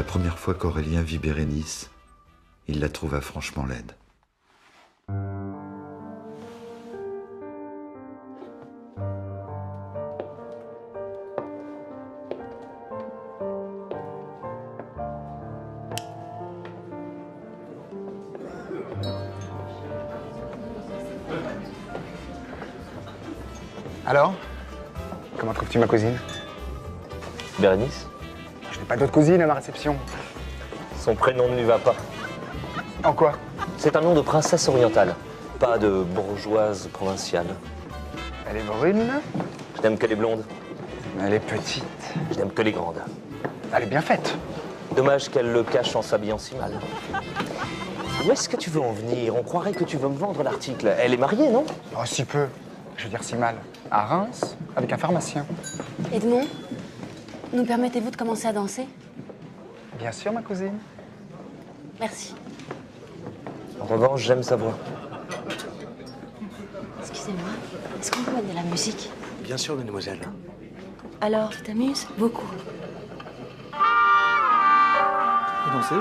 La première fois qu'Aurélien vit Bérénice, il la trouva franchement laide. Alors? Comment trouves-tu ma cousine? Bérénice? Je n'ai pas d'autre cousine à ma réception. Son prénom ne lui va pas. En quoi? C'est un nom de princesse orientale, pas de bourgeoise provinciale. Elle est brune. Je n'aime que les blondes. Elle est petite. Je n'aime que les grandes. Elle est bien faite. Dommage qu'elle le cache en s'habillant si mal. Où est-ce que tu veux en venir? On croirait que tu veux me vendre l'article. Elle est mariée, non? Oh, si peu. Je veux dire si mal. À Reims, avec un pharmacien. Edmond, nous permettez-vous de commencer à danser? Bien sûr, ma cousine. Merci. En revanche, j'aime sa voix. Excusez-moi, est-ce qu'on peut mettre de la musique? Bien sûr, mademoiselle. Alors, tu t'amuses? Beaucoup. Vous dansez?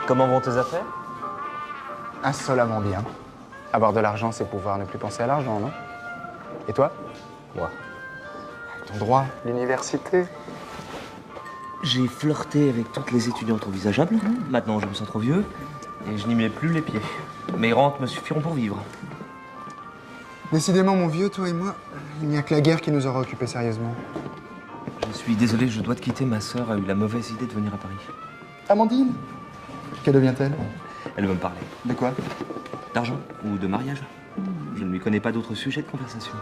Comment vont tes affaires? Insolemment bien. Avoir de l'argent, c'est pouvoir ne plus penser à l'argent, non? Et toi? Moi. Ton droit, l'université. J'ai flirté avec toutes les étudiantes envisageables. Maintenant, je me sens trop vieux et je n'y mets plus les pieds. Mes rentes me suffiront pour vivre. Décidément, mon vieux, toi et moi, il n'y a que la guerre qui nous aura occupés sérieusement. Je suis désolé, je dois te quitter. Ma sœur a eu la mauvaise idée de venir à Paris. Amandine? Que devient-elle? Elle veut me parler. De quoi? D'argent ou de mariage? Je ne lui connais pas d'autres sujets de conversation.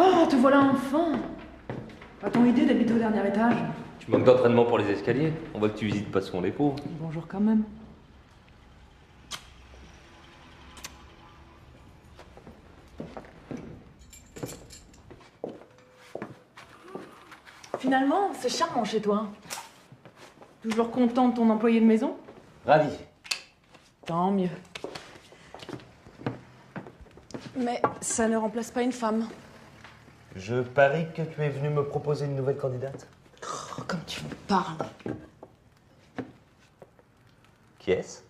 Oh, te voilà enfin! A-t-on idée d'habiter au dernier étage? Tu manques d'entraînement pour les escaliers. On voit que tu visites pas souvent les pauvres. Bonjour quand même. Finalement, c'est charmant chez toi. Toujours content de ton employé de maison? Ravi. Tant mieux. Mais ça ne remplace pas une femme. Je parie que tu es venu me proposer une nouvelle candidate. Oh, comme tu me parles. Qui est-ce?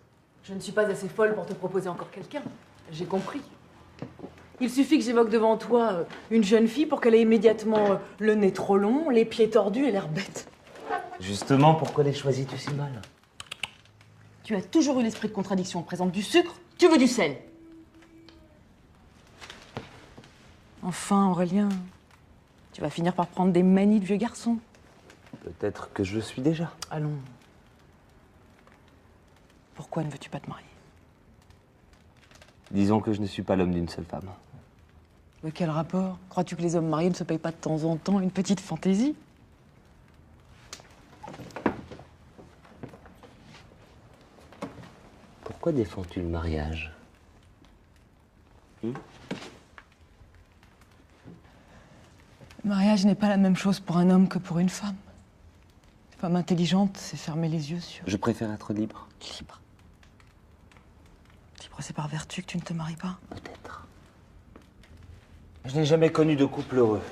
Je ne suis pas assez folle pour te proposer encore quelqu'un. J'ai compris. Il suffit que j'évoque devant toi une jeune fille pour qu'elle ait immédiatement le nez trop long, les pieds tordus et l'air bête. Justement, pourquoi les choisis-tu si mal? Tu as toujours eu l'esprit de contradiction. On te présente du sucre, tu veux du sel. Enfin, Aurélien, tu vas finir par prendre des manies de vieux garçon. Peut-être que je le suis déjà. Allons. Pourquoi ne veux-tu pas te marier? Disons que je ne suis pas l'homme d'une seule femme. Mais quel rapport? Crois-tu que les hommes mariés ne se payent pas de temps en temps une petite fantaisie? Pourquoi défends-tu le mariage? Le mariage n'est pas la même chose pour un homme que pour une femme. Une femme intelligente, c'est fermer les yeux sur... Je préfère être libre. Libre. Libre, c'est par vertu que tu ne te maries pas? Peut-être. Je n'ai jamais connu de couple heureux.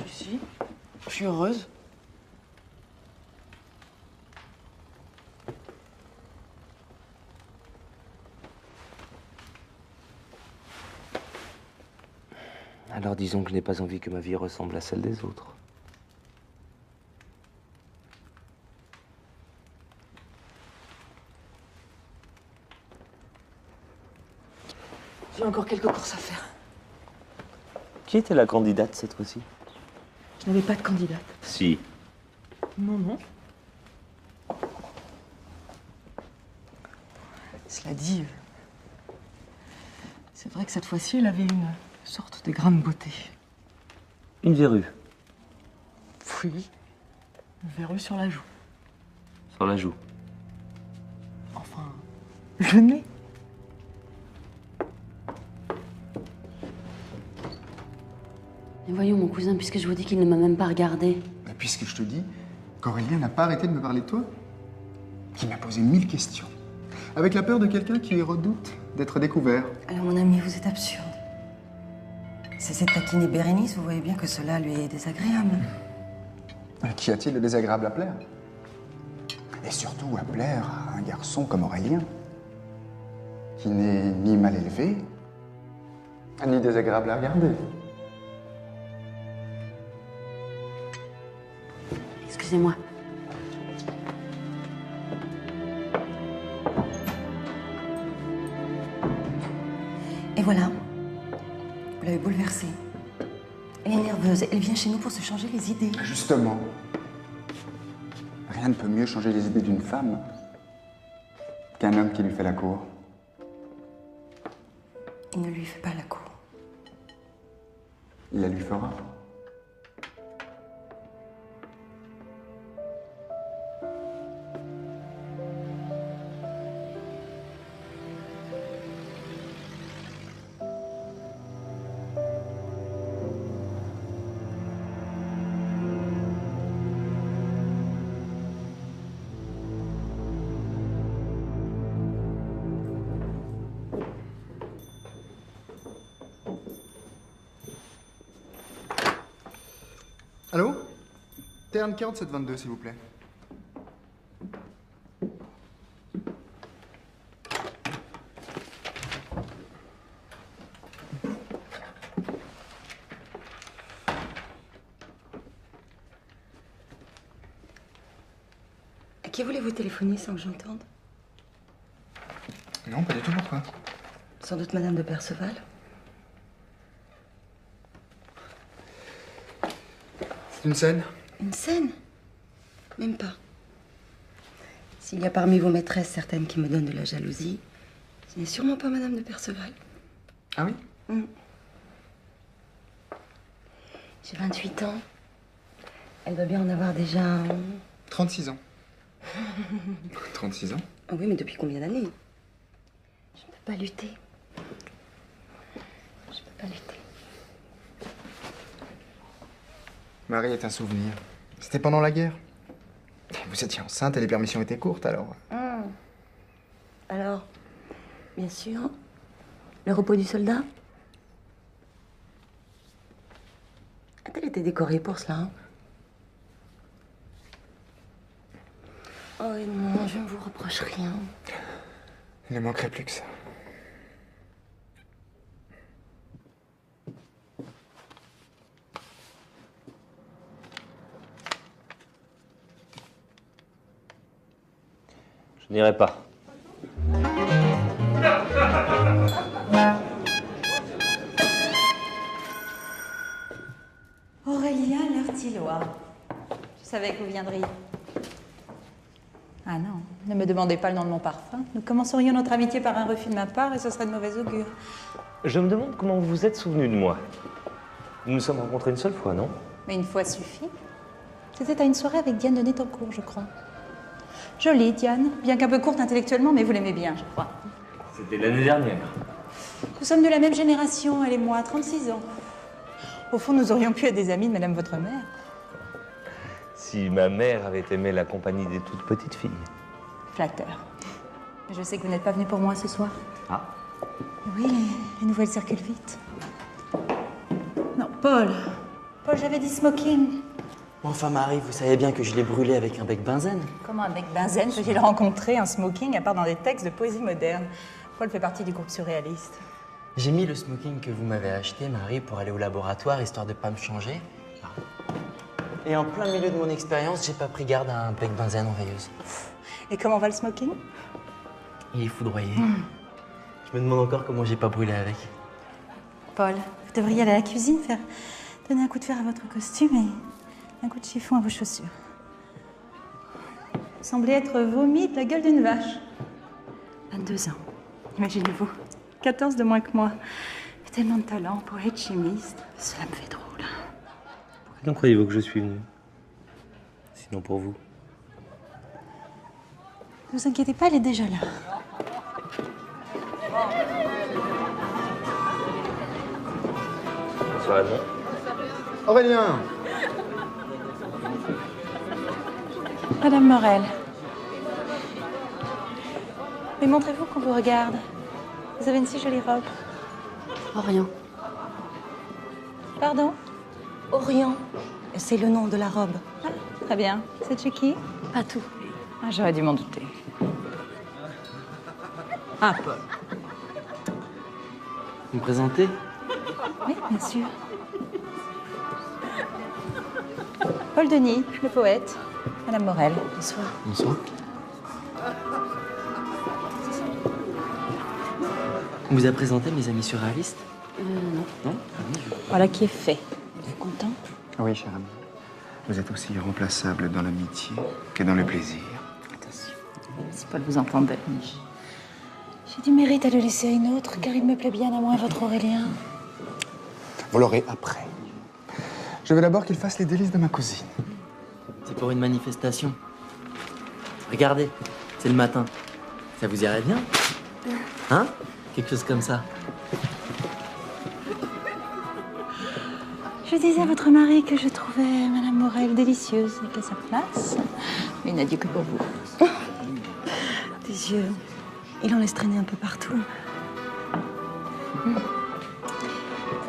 Si, je suis heureuse. Alors disons que je n'ai pas envie que ma vie ressemble à celle des autres. J'ai encore quelques courses à faire. Qui était la candidate cette fois-ci? Je n'avais pas de candidate. Si. Non, non. Cela dit, c'est vrai que cette fois-ci, elle avait une sorte de grande beauté. Une verrue. Oui, une verrue sur la joue. Sur la joue. Enfin, le nez. Mais voyons, mon cousin, puisque je vous dis qu'il ne m'a même pas regardé. Bah, puisque je te dis qu'Aurélien n'a pas arrêté de me parler de toi, qui m'a posé 1000 questions, avec la peur de quelqu'un qui redoute d'être découvert. Alors, mon ami, vous êtes absurde. C'est de taquiner Bérénice, vous voyez bien que cela lui est désagréable. Qu'y a-t-il de désagréable à plaire? Et surtout à plaire à un garçon comme Aurélien, qui n'est ni mal élevé, ni désagréable à regarder. Excusez-moi. Et voilà. Vous l'avez bouleversée. Elle est nerveuse. Elle vient chez nous pour se changer les idées. Justement, rien ne peut mieux changer les idées d'une femme qu'un homme qui lui fait la cour. Il ne lui fait pas la cour. Il la lui fera. Allô? Terne 4722, s'il vous plaît. À qui voulez-vous téléphoner sans que j'entende? Non, pas du tout, pourquoi? Sans doute Madame de Perceval. C'est une scène? Une scène? Même pas. S'il y a parmi vos maîtresses certaines qui me donnent de la jalousie, ce n'est sûrement pas Madame de Perceval. Ah oui? J'ai 28 ans. Elle doit bien en avoir déjà... 36 ans. 36 ans? Ah oui, mais depuis combien d'années? Je ne peux pas lutter. Je ne peux pas lutter. Marie est un souvenir. C'était pendant la guerre. Vous étiez enceinte et les permissions étaient courtes, alors. Alors, bien sûr, le repos du soldat. A-t-elle été décorée pour cela, hein? Oh non, je ne vous reproche rien. Il ne manquerait plus que ça. Je n'irai pas. Aurélien Lertillois. Je savais que vous viendriez. Ah non, ne me demandez pas le nom de mon parfum. Nous commencerions notre amitié par un refus de ma part et ce serait de mauvais augure. Je me demande comment vous vous êtes souvenu de moi. Nous nous sommes rencontrés une seule fois, non? Mais une fois suffit. C'était à une soirée avec Diane de Nettancourt, je crois. Jolie, Diane, bien qu'un peu courte intellectuellement, mais vous l'aimez bien, je crois. C'était l'année dernière. Nous sommes de la même génération, elle et moi, 36 ans. Au fond, nous aurions pu être des amies de Madame votre mère. Si ma mère avait aimé la compagnie des toutes petites filles. Flatteur. Je sais que vous n'êtes pas venu pour moi ce soir. Ah. Oui, les nouvelles circulent vite. Non, Paul. Paul, j'avais dit smoking. Enfin, Marie, vous savez bien que je l'ai brûlé avec un bec benzène. Comment un bec benzène peut-il rencontrer un smoking à part dans des textes de poésie moderne? Paul fait partie du groupe surréaliste. J'ai mis le smoking que vous m'avez acheté, Marie, pour aller au laboratoire, histoire de pas me changer. Et en plein milieu de mon expérience, j'ai pas pris garde à un bec benzène en veilleuse. Et comment va le smoking? Il est foudroyé. Je me demande encore comment j'ai pas brûlé avec. Paul, vous devriez aller à la cuisine, donner un coup de fer à votre costume et un coup de chiffon à vos chaussures. Vous semblez être vomi de la gueule d'une vache. 22 ans. Imaginez-vous. 14 de moins que moi. Tellement de talent, poète, chimiste. Cela me fait drôle. Pourquoi donc croyez-vous que je suis venu? Sinon pour vous. Ne vous inquiétez pas, elle est déjà là. Bonsoir Edmond. Aurélien! Madame Morel. Mais montrez-vous qu'on vous regarde. Vous avez une si jolie robe. Orient. Pardon? Orient, c'est le nom de la robe. Ah, très bien. C'est chez qui? Pas tout. Ah, j'aurais dû m'en douter. Ah, Paul. Vous me présentez? Oui, bien sûr. Paul Denis, le poète. Madame Morel. Bonsoir. Bonsoir. On vous a présenté mes amis surréalistes? Non. Non? Voilà qui est fait. Vous êtes content? Oui, cher ami. Vous êtes aussi irremplaçable dans l'amitié que dans le plaisir. Attention, si Paul vous entendait. J'ai du mérite à le laisser à une autre, car il me plaît bien à moi, votre Aurélien. Vous l'aurez après. Je veux d'abord qu'il fasse les délices de ma cousine. C'est pour une manifestation. Regardez, c'est le matin. Ça vous irait bien? Hein? Quelque chose comme ça. Je disais à votre mari que je trouvais Madame Morel délicieuse et qu'à sa place, mais il n'a dit que pour vous. Des yeux. Il en laisse traîner un peu partout.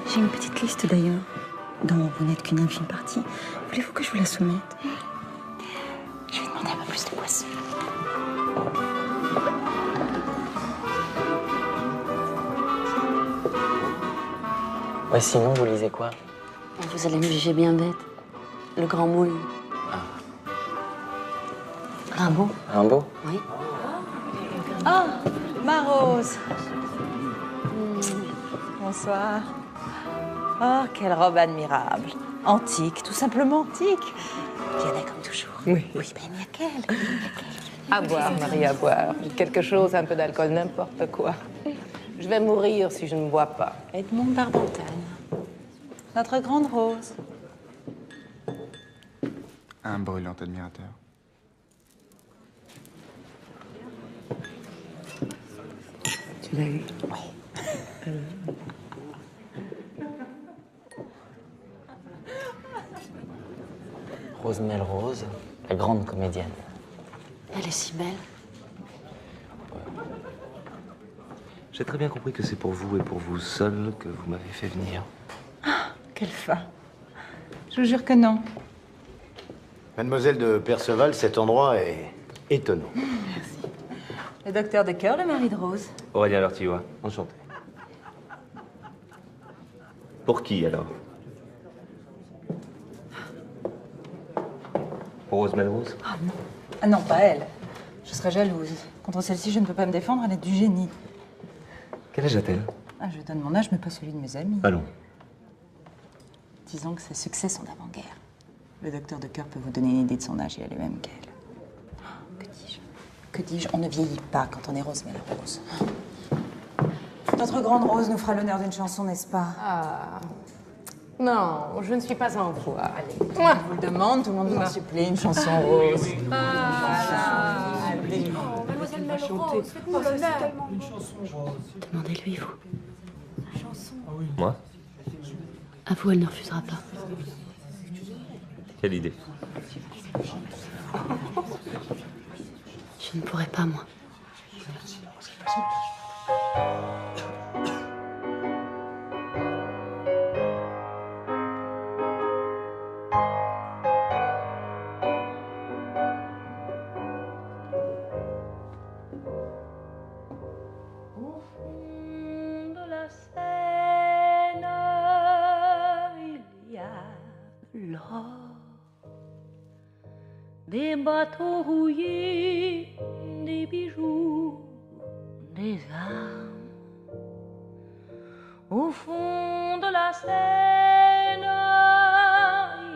J'ai une petite liste d'ailleurs, dont vous n'êtes qu'une infime partie. Voulez-vous que je vous la soumette? Je vais demander un peu plus de poisson. Ouais, sinon, vous lisez quoi? Vous allez me juger bien bête. Le grand moule. Rimbaud. Rimbaud? Oui. Oh, ma Rose. Bonsoir. Oh, quelle robe admirable. Antique, tout simplement antique. Vianney comme toujours. Oui. Oui, ben nickel. À boire, Marie, à boire. Quelque chose, un peu d'alcool, n'importe quoi. Je vais mourir si je ne bois pas. Edmond Barbentane. Notre grande Rose. Un brûlant admirateur. Tu l'as eu? Oui. Rose Melrose, la grande comédienne. Elle est si belle. J'ai très bien compris que c'est pour vous et pour vous seul que vous m'avez fait venir. Quelle fin. Je vous jure que non. Mademoiselle de Perceval, cet endroit est étonnant. Le docteur de cœur, le mari de Rose. Aurélien Lortillois, enchanté. Pour qui alors? Pour Rose Melrose? Ah non. Ah non, pas elle. Je serais jalouse. Contre celle-ci, je ne peux pas me défendre, elle est du génie. Quel âge a-t-elle? Ah, je donne mon âge, mais pas celui de mes amis. Allons. Disons que ses succès sont d'avant-guerre. Le docteur de cœur peut vous donner une idée de son âge et elle est même qu'elle. Que dis-je? Que dis-je? On ne vieillit pas quand on est Rose Melrose. Notre grande Rose nous fera l'honneur d'une chanson, n'est-ce pas? Ah. Non, je ne suis pas en voix. Allez, tout le monde vous le demande, tout le monde vous en supplie, une chanson Rose. Mademoiselle Melrose, faites-nous l'honneur. Demandez-lui, vous. Moi? À vous, elle ne refusera pas. Quelle idée? Je ne pourrai pas, moi. Au fond de la Seine, il y a de l'or, des bateaux rouillés, des bijoux, des armes. Au fond de la Seine,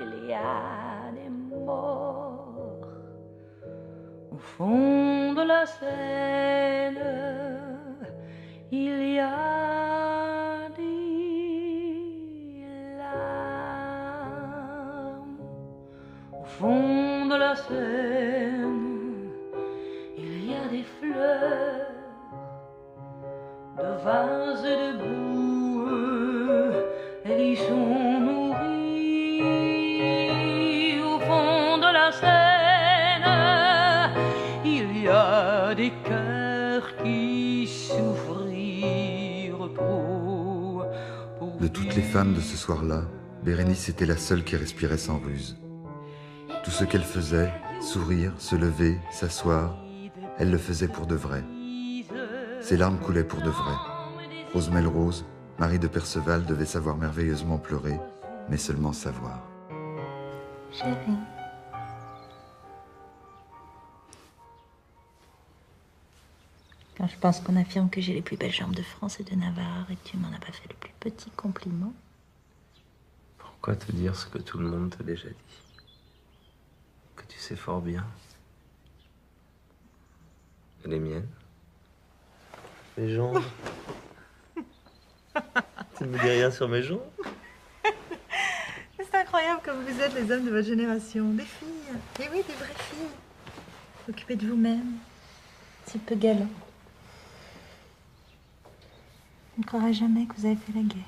il y a des morts. Au fond de de la Seine, il y a des larmes. Au fond de la Seine, il y a des fleurs, de vases et de boues, elles y sont nourries. Au fond de la Seine, il y a des cœurs qui souffrirent trop. De toutes les femmes de ce soir-là, Bérénice était la seule qui respirait sans ruse. Tout ce qu'elle faisait, sourire, se lever, s'asseoir, elle le faisait pour de vrai. Ses larmes coulaient pour de vrai. Rose Melrose, Marie de Perceval, devait savoir merveilleusement pleurer, mais seulement savoir. Chérie. Quand je pense qu'on affirme que j'ai les plus belles jambes de France et de Navarre et que tu m'en as pas fait le plus petit compliment. Pourquoi te dire ce que tout le monde t'a déjà dit? Que tu sais fort bien. Et les miennes? Mes jambes? Tu ne me dis rien sur mes jambes? C'est incroyable comme vous êtes les hommes de votre génération. Des filles. Et oui, des vraies filles. Occupez de vous-même. Si peu galant. On ne croira jamais que vous avez fait la guerre.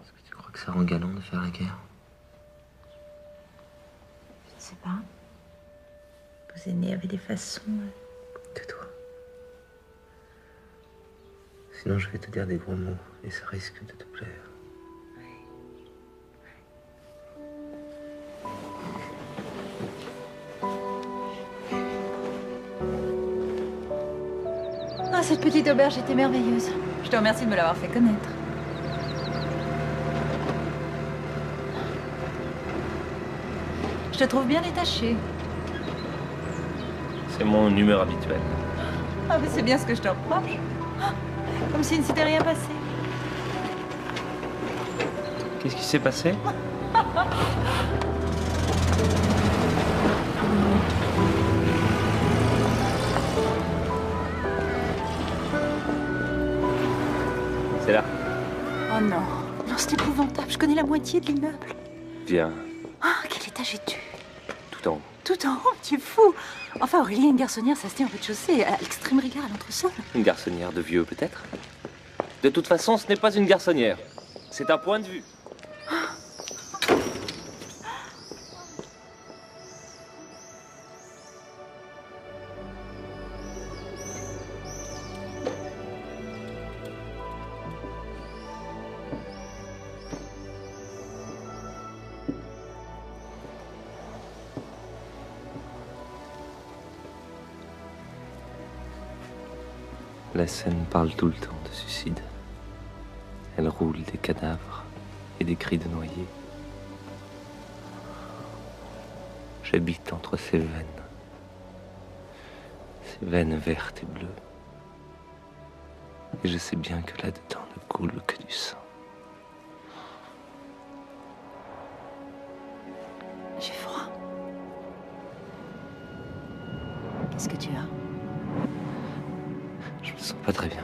Est-ce que tu crois que ça rend galant de faire la guerre? Je ne sais pas. Vos aînés avaient des façons. Tais-toi. Sinon, je vais te dire des gros mots et ça risque de te plaire. Ah, cette petite auberge était merveilleuse. Je te remercie de me l'avoir fait connaître. Je te trouve bien détachée. C'est mon humeur habituelle. Ah, mais c'est bien ce que je te reproche. Comme s'il ne s'était rien passé. Qu'est-ce qui s'est passé? C'est là. Oh non. Non, c'est épouvantable. Je connais la moitié de l'immeuble. Viens, Ah, quel étage es-tu? tout en haut. Tout en haut, tu es fou. Enfin, Aurélie, une garçonnière, ça se tient au rez-de-chaussée, à l'extrême rigueur, à l'entresol. Une garçonnière de vieux, peut-être? De toute façon, ce n'est pas une garçonnière. C'est un point de vue. La Seine parle tout le temps de suicide. Elle roule des cadavres et des cris de noyés. J'habite entre ces veines vertes et bleues. Et je sais bien que là-dedans ne coule que du sang. J'ai froid. Qu'est-ce que tu as? Je me sens pas très bien.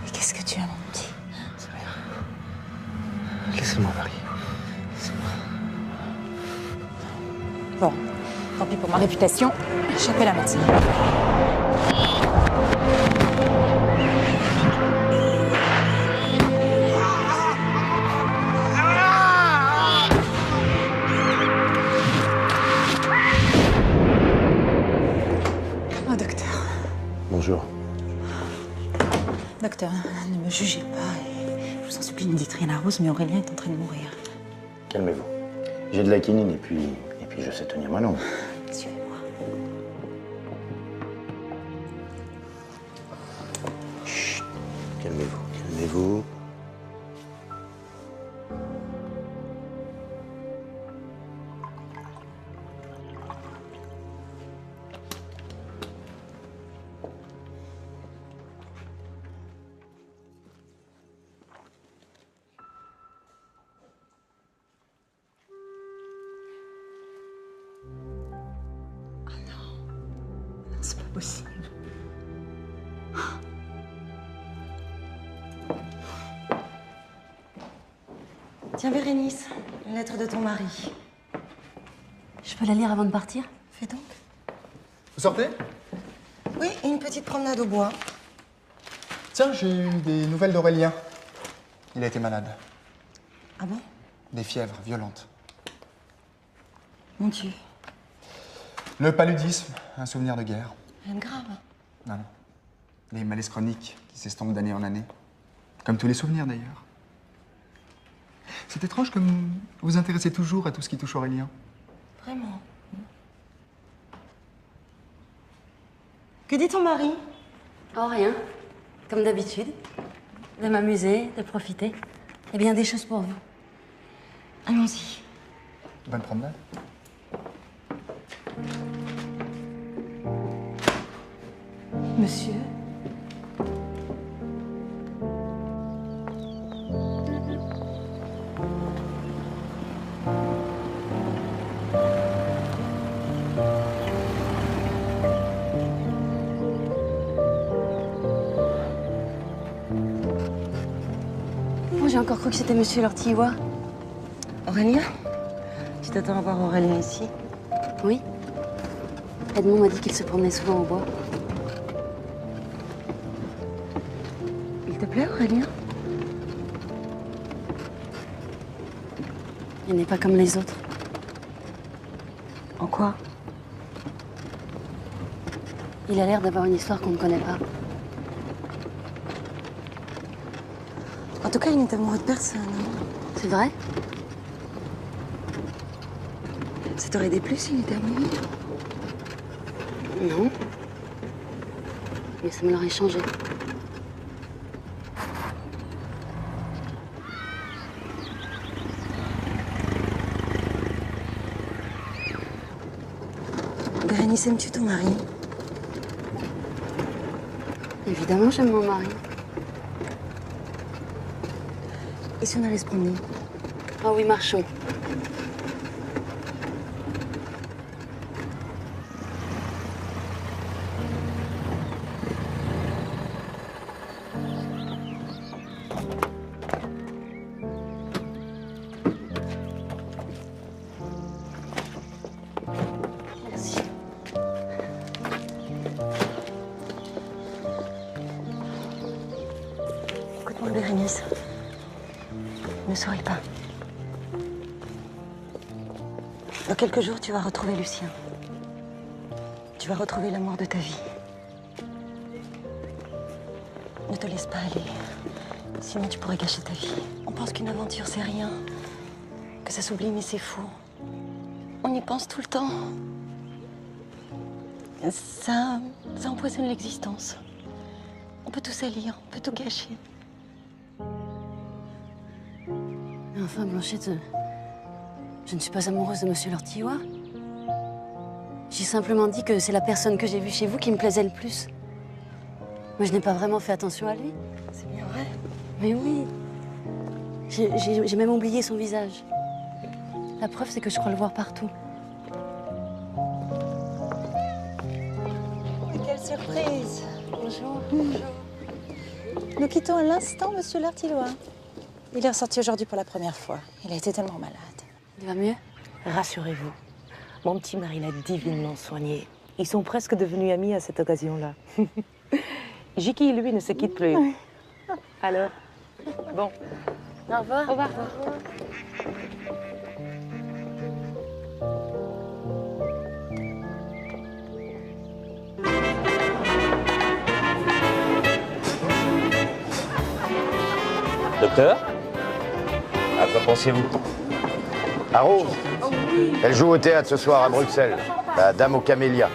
Mais qu'est-ce que tu as, mon petit? C'est rien. Laissez-moi, Marie. Laissez-moi. Bon, tant pis pour ma réputation. J'appelle un médecin. Oh, docteur. Bonjour. Docteur, ne me jugez pas et je vous en supplie, ne dites rien à Rose, mais Aurélien est en train de mourir. Calmez-vous. J'ai de la quinine et puis je sais tenir ma langue. Suivez-moi. Chut. Calmez-vous, calmez-vous. C'est pas possible. Tiens, Bérénice, une lettre de ton mari. Je peux la lire avant de partir? Fais donc. Vous sortez? Oui, et une petite promenade au bois. Tiens, j'ai eu des nouvelles d'Aurélien. Il a été malade. Ah bon? Des fièvres violentes. Mon Dieu. Le paludisme, un souvenir de guerre. Rien de grave. Non, non. Les malaises chroniques qui s'estompent d'année en année. Comme tous les souvenirs d'ailleurs. C'est étrange comme vous vous intéressez toujours à tout ce qui touche Aurélien. Vraiment. Que dit ton mari? Oh, rien. Comme d'habitude. De m'amuser, de profiter. Il y a bien des choses pour vous. Allons-y. Bonne promenade. Monsieur? Moi, j'ai encore cru que c'était Monsieur Lortillois. Aurélien? Tu t'attends à voir Aurélien ici? Oui. Edmond m'a dit qu'il se promenait souvent au bois. Il te plaît, Aurélien? Il n'est pas comme les autres. En quoi? Il a l'air d'avoir une histoire qu'on ne connaît pas. En tout cas, il n'est amoureux de personne. C'est vrai? Ça t'aurait déplu s'il était amoureux? Non. Mais ça me l'aurait changé. Bérénice, aimes-tu ton mari? Évidemment, j'aime mon mari. Et si on allait se promener? Ah oui, marchons. Merci. Écoute-moi, Bérénice. Ne souris pas. Dans quelques jours, tu vas retrouver Lucien. Tu vas retrouver l'amour de ta vie. Ne te laisse pas aller. Sinon, tu pourrais gâcher ta vie. On pense qu'une aventure, c'est rien. Que ça s'oublie, mais c'est faux. On y pense tout le temps. Ça empoisonne l'existence. On peut tout salir, on peut tout gâcher. Mais enfin, Blanchette, je ne suis pas amoureuse de Monsieur Lortillois. J'ai simplement dit que c'est la personne que j'ai vue chez vous qui me plaisait le plus. Mais je n'ai pas vraiment fait attention à lui. C'est bien vrai. Mais oui. J'ai même oublié son visage. La preuve, c'est que je crois le voir partout. Quelle surprise! Bonjour. Nous quittons à l'instant Monsieur Lortillois. Il est ressorti aujourd'hui pour la première fois. Il a été tellement malade. Il va mieux? Rassurez-vous, mon petit mari l'a divinement soigné. Ils sont presque devenus amis à cette occasion-là. Jiki, lui, ne se quitte plus. Alors, bon. Au revoir. Au revoir. Docteur? À quoi pensiez-vous? À Rose. Elle joue au théâtre ce soir à Bruxelles. La Dame aux Camélias.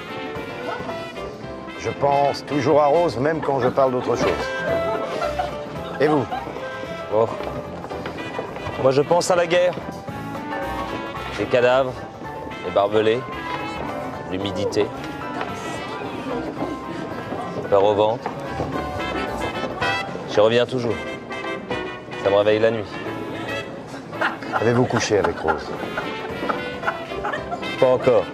Je pense toujours à Rose, même quand je parle d'autre chose. Et vous? Oh. Moi, je pense à la guerre. Les cadavres, les barbelés, l'humidité, peur au ventre. J'y reviens toujours. Ça me réveille la nuit. Avez-vous couché avec Rose? Pas encore.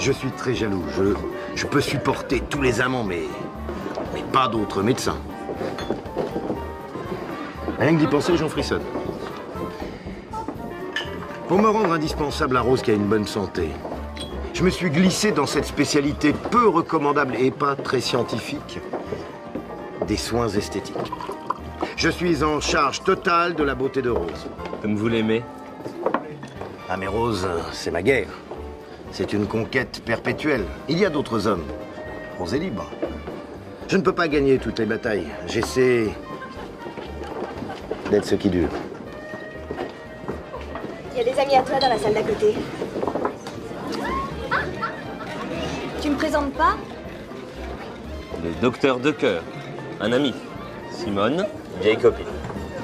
Je suis très jaloux. Je peux supporter tous les amants, mais pas d'autres médecins. Rien que d'y penser, j'en frissonne. Pour me rendre indispensable à Rose qui a une bonne santé, je me suis glissé dans cette spécialité peu recommandable et pas très scientifique des soins esthétiques. Je suis en charge totale de la beauté de Rose. Comme vous l'aimez. Ah mais Rose, c'est ma guerre. C'est une conquête perpétuelle. Il y a d'autres hommes. Rose est libre. Je ne peux pas gagner toutes les batailles. J'essaie d'être ce qui dure. Il y a des amis à toi dans la salle d'à côté. Tu me présentes pas? Le docteur de cœur. Un ami. Simone, vieille copine.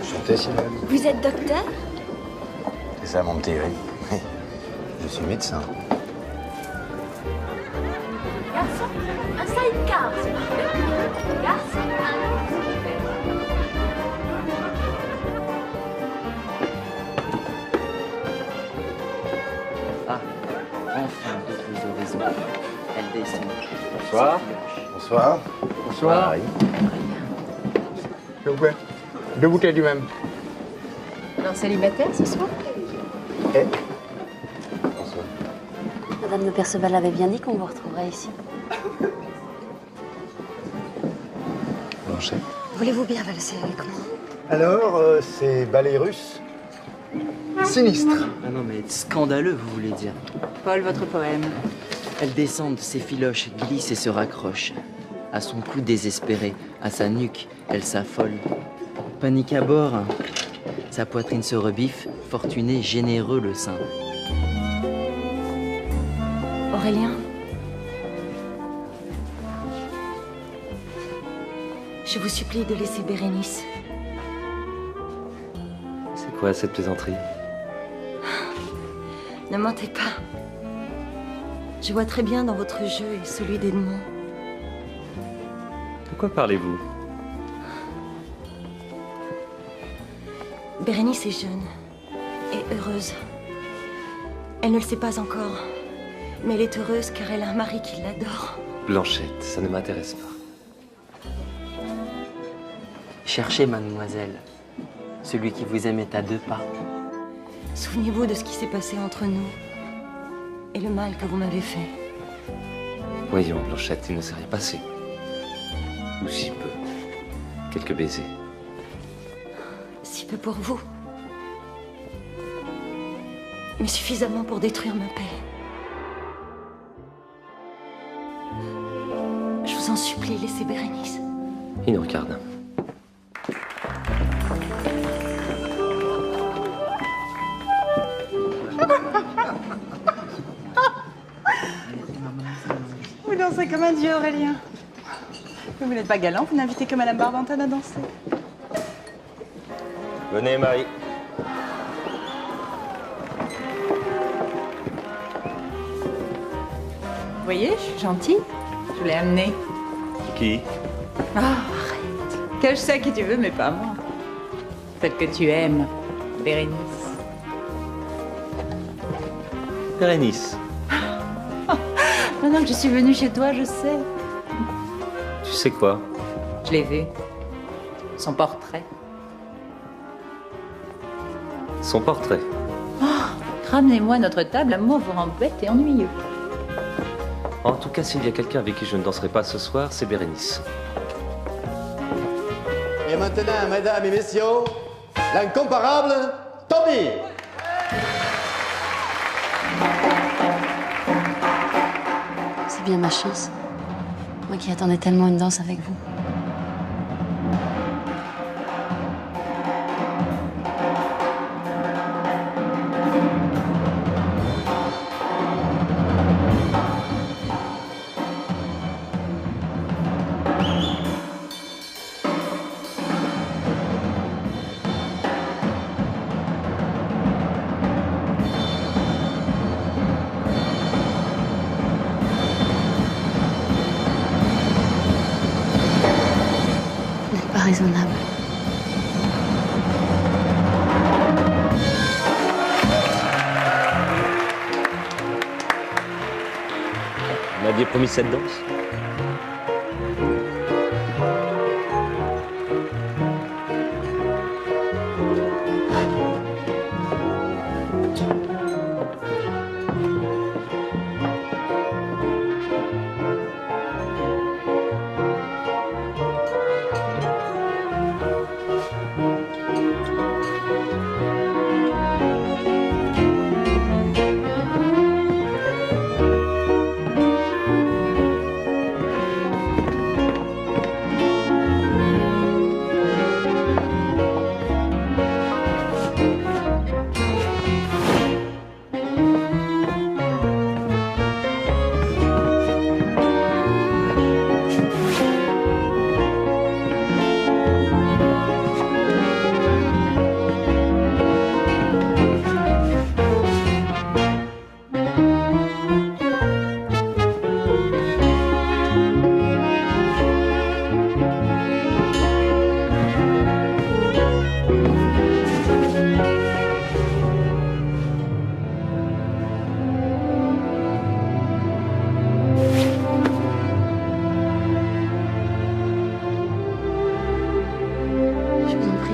Enchanté, Simone. Vous êtes docteur? C'est ça, mon petit, oui. Je suis médecin. Garçon, un sidecar, s'il vous plaît. Garçon, Ah, enfin, d'autres horizons. Elle descend. Bonsoir. Bonsoir. Bonsoir. Marie. S'il vous plaît. 2 bouteilles du même. Alors, célibataire ce soir? Eh. Bonsoir. Madame de Perceval avait bien dit qu'on vous retrouverait ici. Blanchette. Voulez-vous bien valser avec moi? Alors, c'est ballet russe. Sinistre. Ah non, mais scandaleux, vous voulez dire. Paul, votre poème. Elle descend de ses filoches, glisse et se raccroche. À son cou désespéré, à sa nuque, elle s'affole. Panique à bord. Sa poitrine se rebiffe, fortuné, généreux le sein. Aurélien? Je vous supplie de laisser Bérénice. C'est quoi cette plaisanterie? Ne mentez pas. Je vois très bien dans votre jeu et celui d'Edmond. De quoi parlez-vous? Bérénice est jeune et heureuse. Elle ne le sait pas encore, mais elle est heureuse car elle a un mari qui l'adore. Blanchette, ça ne m'intéresse pas. Cherchez, mademoiselle. Celui qui vous aime est à 2 pas. Souvenez-vous de ce qui s'est passé entre nous et le mal que vous m'avez fait. Voyons, Blanchette, il ne s'est rien passé. Ou si peu. Quelques baisers. Si peu pour vous, mais suffisamment pour détruire ma paix. Je vous en supplie, laissez Bérénice. Il nous regarde. Vous dansez comme un dieu, Aurélien. Mais vous n'êtes pas galant, vous n'invitez que Madame Barbantane à danser. Venez, Marie. Vous voyez, je suis gentille. Je l'ai amenée. Qui? Ah, arrête. Que je sais qui tu veux, mais pas moi. Celle que tu aimes, Bérénice. Bérénice. Maintenant que je suis venue chez toi, je sais. Tu sais quoi? Je l'ai vu. Son portrait. Son portrait. Ramenez-moi à notre table, à moi vous rend bête et ennuyeux. En tout cas, s'il y a quelqu'un avec qui je ne danserai pas ce soir, c'est Bérénice. Et maintenant, mesdames et messieurs, l'incomparable Tommy. C'est bien ma chance. Moi qui attendais tellement une danse avec vous. m'aviez promis cette danse.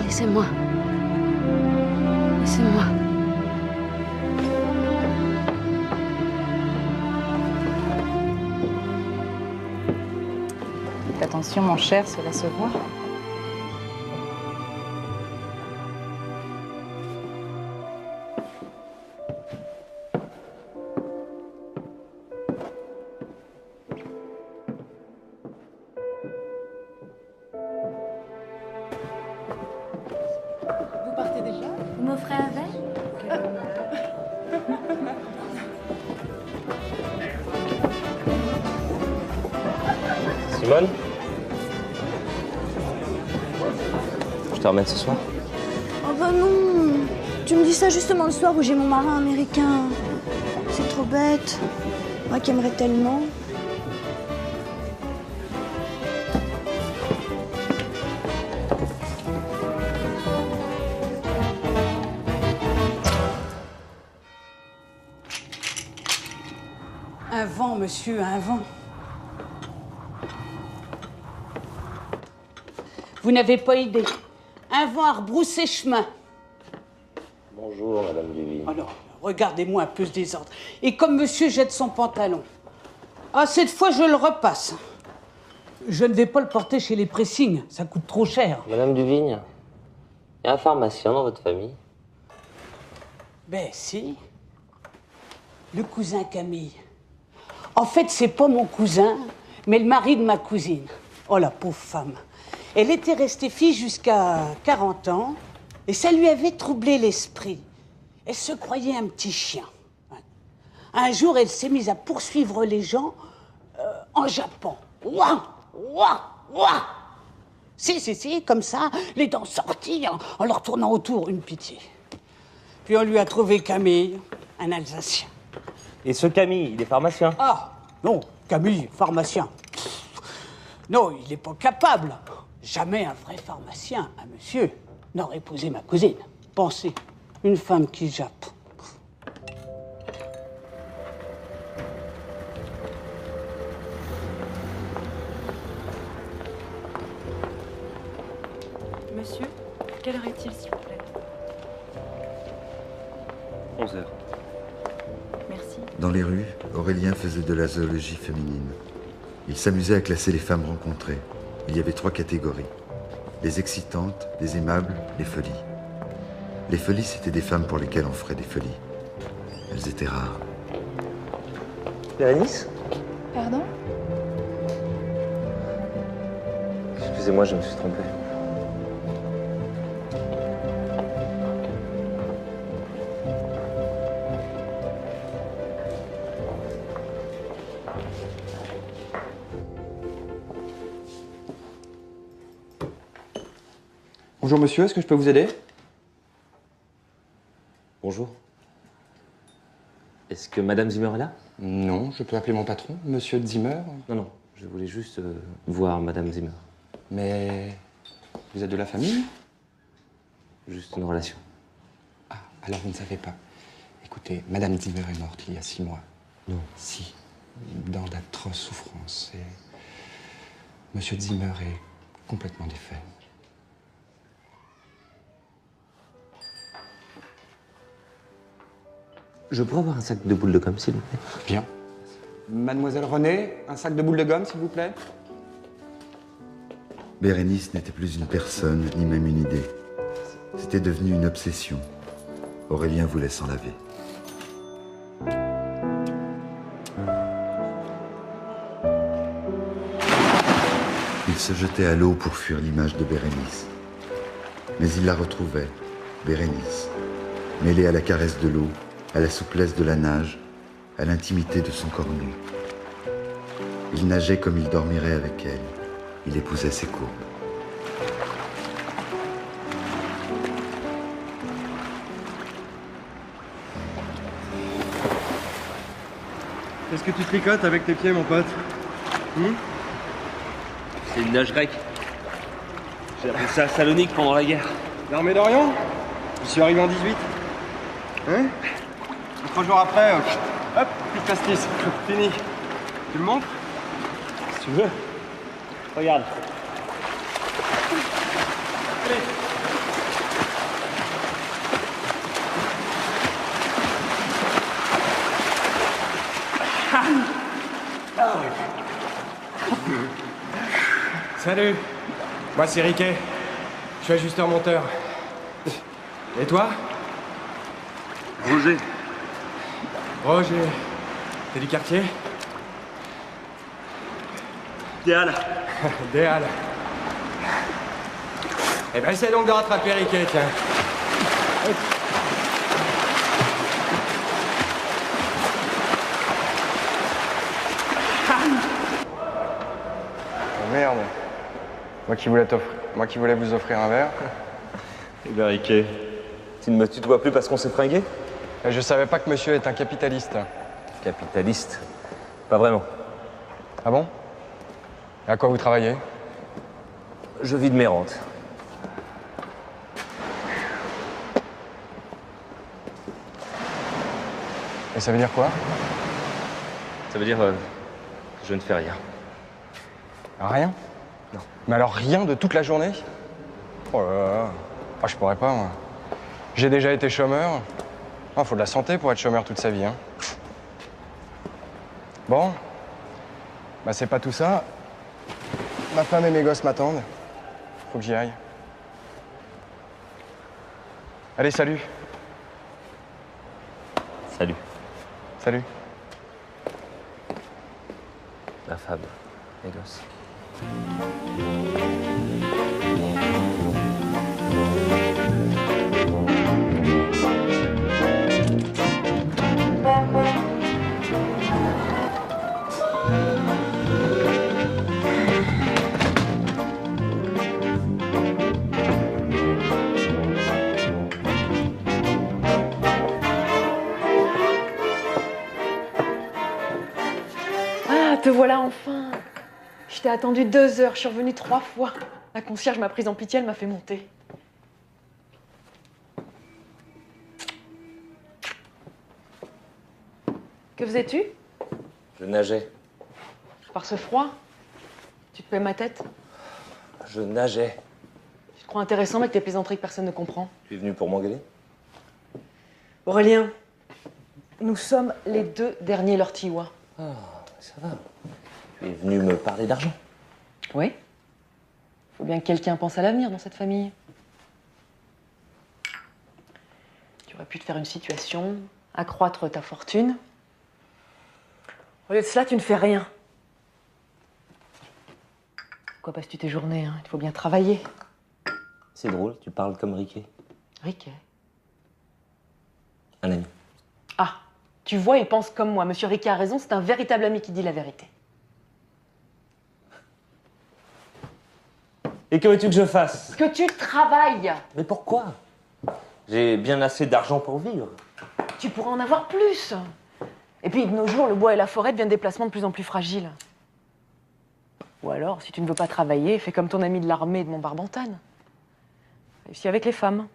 Laissez-moi. Laissez-moi. Faites attention, mon cher, cela se voit. Vous partez déjà? Vous m'offrez un verre? Simone? Je te ramène ce soir? Oh bah non. Tu me dis ça justement le soir où j'ai mon marin américain. C'est trop bête. Moi qui aimerais tellement. Un vent, monsieur, un vent. Vous n'avez pas idée. Un vent à rebrousser chemin. Bonjour, Madame Duville. Alors, regardez-moi un peu ce désordre. Et comme monsieur jette son pantalon. Ah, cette fois, je le repasse. Je ne vais pas le porter chez les pressings. Ça coûte trop cher. Madame Duvigne, il y a un pharmacien dans votre famille? Ben, si. Le cousin Camille. En fait, c'est pas mon cousin, mais le mari de ma cousine. Oh, la pauvre femme. Elle était restée fille jusqu'à 40 ans, et ça lui avait troublé l'esprit. Elle se croyait un petit chien. Un jour, elle s'est mise à poursuivre les gens en Japon. Ouah, ouah, ouah. Si, comme ça, les dents sorties, en leur tournant autour, une pitié. Puis on lui a trouvé Camille, un Alsacien. Et ce Camille, il est pharmacien? Ah, non, Camille, pharmacien. Non, il n'est pas capable. Jamais un vrai pharmacien, un monsieur, n'aurait épousé ma cousine. Pensez, une femme qui jappe. Monsieur, quelle heure est-il, s'il vous plaît? 11h. Merci. Dans les rues, Aurélien faisait de la zoologie féminine. Il s'amusait à classer les femmes rencontrées. Il y avait 3 catégories. Les excitantes, les aimables, les folies. Les folies, c'était des femmes pour lesquelles on ferait des folies. Elles étaient rares. Bérénice? Pardon? Excusez-moi, je me suis trompé. Bonjour monsieur, est-ce que je peux vous aider? Bonjour. Est-ce que Madame Zimmer est là? Non, je peux appeler mon patron, monsieur Zimmer. Non, je voulais juste voir Madame Zimmer. Mais vous êtes de la famille? Juste une relation. Alors vous ne savez pas. Écoutez, Madame Zimmer est morte il y a 6 mois. Non. Si. dans d'atroces souffrances. Et Monsieur Zimmer est complètement défait. Je pourrais avoir un sac de boules de gomme, s'il vous plaît? Bien. Mademoiselle Renée, un sac de boules de gomme, s'il vous plaît. Bérénice n'était plus une personne, ni même une idée. C'était devenu une obsession. Aurélien voulait s'en laver. Il se jetait à l'eau pour fuir l'image de Bérénice. Mais il la retrouvait, Bérénice, mêlée à la caresse de l'eau, à la souplesse de la nage, à l'intimité de son corps nu. Il nageait comme il dormirait avec elle. Il épousait ses courbes. Qu'est-ce que tu tricotes avec tes pieds, mon pote? C'est une nage grecque. J'ai appris ça à Salonique pendant la guerre. L'armée d'Orient? Je suis arrivé en 18. Hein? Et 3 jours après, hop, plus de pastis. Fini. Tu le montres? Si tu veux. Regarde. Allez. Salut, moi c'est Riquet. Je suis ajusteur monteur. Et toi? Roger. Roger. T'es du quartier? Des Halles. Des Halles. Eh ben essaie donc de rattraper Riquet, tiens. Oh merde. Moi qui voulais vous offrir un verre. Eh ben, Riquet, tu ne me tutoies plus parce qu'on s'est fringué? Je savais pas que monsieur est un capitaliste. Capitaliste? Pas vraiment. Ah bon? Et à quoi vous travaillez? Je vis de mes rentes. Et ça veut dire quoi? Ça veut dire que je ne fais rien. Rien? Non. Mais alors rien de toute la journée? Oh là là. Ah, je pourrais pas, moi. J'ai déjà été chômeur. Ah, faut de la santé pour être chômeur toute sa vie, hein. Bon. Bah, c'est pas tout ça. Ma femme et mes gosses m'attendent. Faut que j'y aille. Allez, salut. Salut. Salut. La femme, les gosses. Ah, te voilà enfin. Je t'ai attendu 2 heures, je suis revenue 3 fois. La concierge m'a prise en pitié, elle m'a fait monter. Que faisais-tu? Je nageais. Par ce froid? Tu te paies ma tête? Je nageais. Tu te crois intéressant avec tes plaisanteries que personne ne comprend? Tu es venu pour m'engueuler? Aurélien, nous sommes les 2 derniers Lortillois. Ah, ça va. Tu es venu me parler d'argent. Oui. Faut bien que quelqu'un pense à l'avenir dans cette famille. Tu aurais pu te faire une situation, accroître ta fortune. Au lieu de cela, tu ne fais rien. Pourquoi passes-tu tes journées, hein? Il faut bien travailler. C'est drôle, tu parles comme Riquet. Riquet. Un ami. Ah, tu vois, il pense comme moi. Monsieur Riquet a raison, c'est un véritable ami qui dit la vérité. Et que veux-tu que je fasse? Que tu travailles. Mais pourquoi? J'ai bien assez d'argent pour vivre. Tu pourras en avoir plus. Et puis, de nos jours, le bois et la forêt deviennent des placements de plus en plus fragiles. Ou alors, si tu ne veux pas travailler, fais comme ton ami de l'armée de Montbarbantane. Réussis avec les femmes.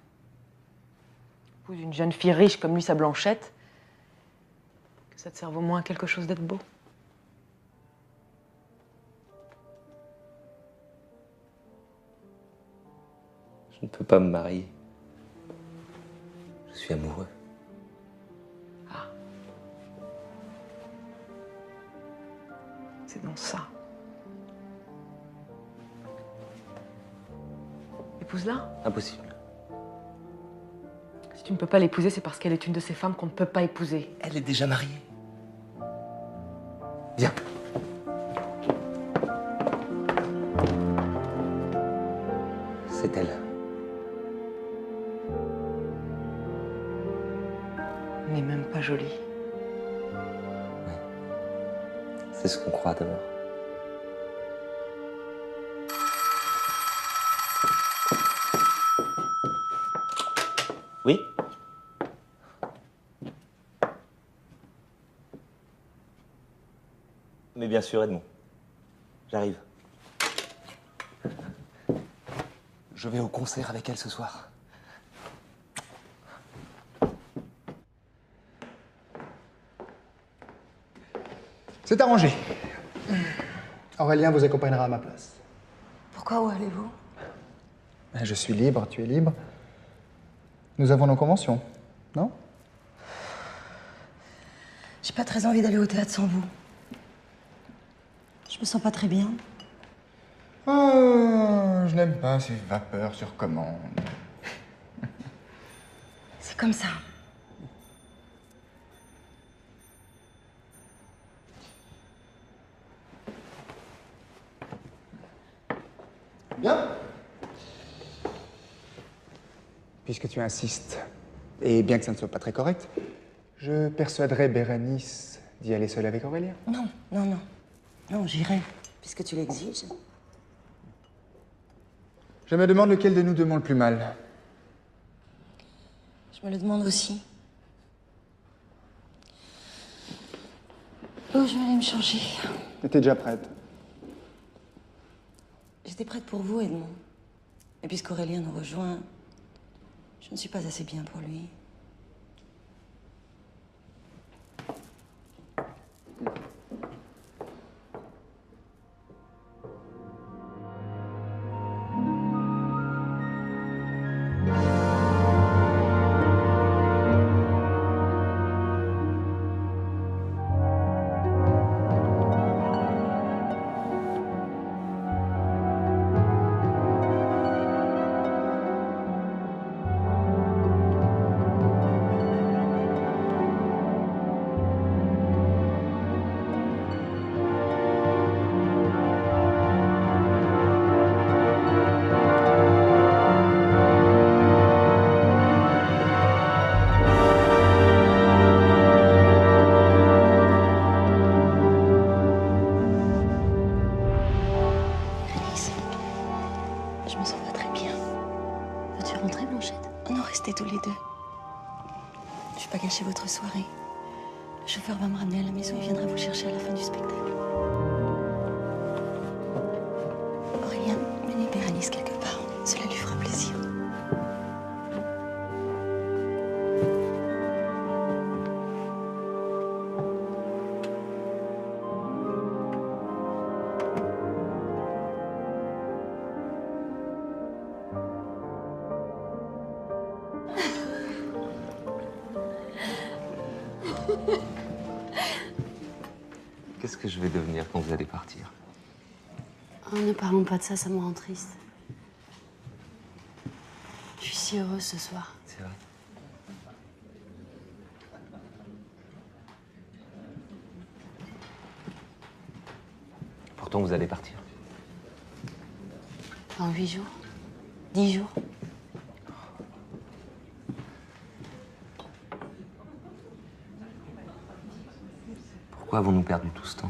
Épouse une jeune fille riche comme lui, sa Blanchette. Que ça te serve au moins à quelque chose d'être beau. ne peux pas me marier. Je suis amoureux. C'est donc ça. Épouse-la. Impossible. Si tu ne peux pas l'épouser, c'est parce qu'elle est une de ces femmes qu'on ne peut pas épouser. Elle est déjà mariée. Viens. C'est elle. Elle n'est même pas jolie. C'est ce qu'on croit d'abord. Oui? Mais bien sûr, Edmond. J'arrive. Je vais au concert avec elle ce soir. C'est arrangé. Aurélien vous accompagnera à ma place. Pourquoi, où allez-vous? Je suis libre, tu es libre. Nous avons nos conventions, non? J'ai pas très envie d'aller au théâtre sans vous. Je me sens pas très bien. Oh, je n'aime pas ces vapeurs sur commande. C'est comme ça. Bien. Puisque tu insistes, et bien que ça ne soit pas très correct, je persuaderai Bérénice d'y aller seule avec Aurélien. Non, non, non. Non, j'irai, puisque tu l'exiges. Je me demande lequel de nous deux ment le plus mal. Je me le demande aussi. Oh, je vais aller me changer. T'es déjà prête? J'étais prête pour vous, Edmond. Et puisqu'Aurélien nous rejoint, je ne suis pas assez bien pour lui. Je me sens pas très bien. Veux-tu rentrer, Blanchette? Oh non, restez tous les deux. Je vais pas gâcher votre soirée. Le chauffeur va me ramener à la maison et viendra vous chercher à la fin du spectacle. Aurélien, menez Bérénice quelque part. Cela lui fera plaisir. Qu'est-ce que je vais devenir quand vous allez partir? Oh, ne parlons pas de ça, ça me rend triste. Je suis si heureuse ce soir. C'est vrai. Pourtant, vous allez partir. Dans 8 jours. 10 jours. Pourquoi avons-nous perdu tout ce temps?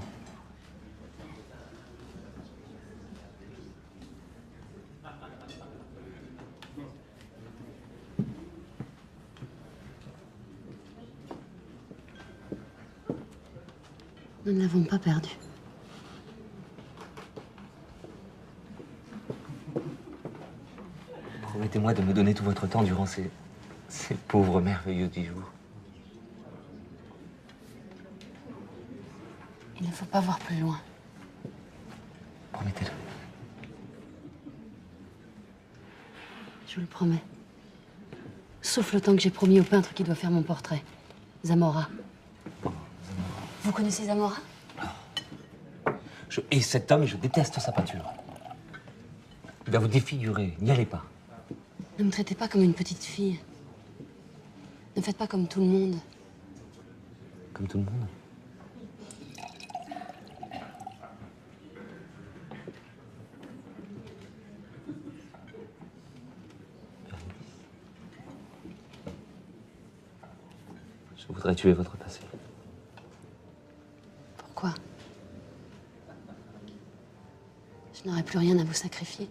Nous ne l'avons pas perdu. Promettez-moi de me donner tout votre temps durant ces pauvres, merveilleux 10 jours. Il ne faut pas voir plus loin. Promettez-le. Je Je vous le promets. Sauf le temps que j'ai promis au peintre qui doit faire mon portrait. Zamora. Vous connaissez Zamora? Je hais cet homme et je déteste sa peinture. Il va vous défigurer, n'y allez pas. Ne me traitez pas comme une petite fille. Ne faites pas comme tout le monde. Comme tout le monde. Je voudrais tuer votre passé. Pourquoi? Je n'aurai plus rien à vous sacrifier.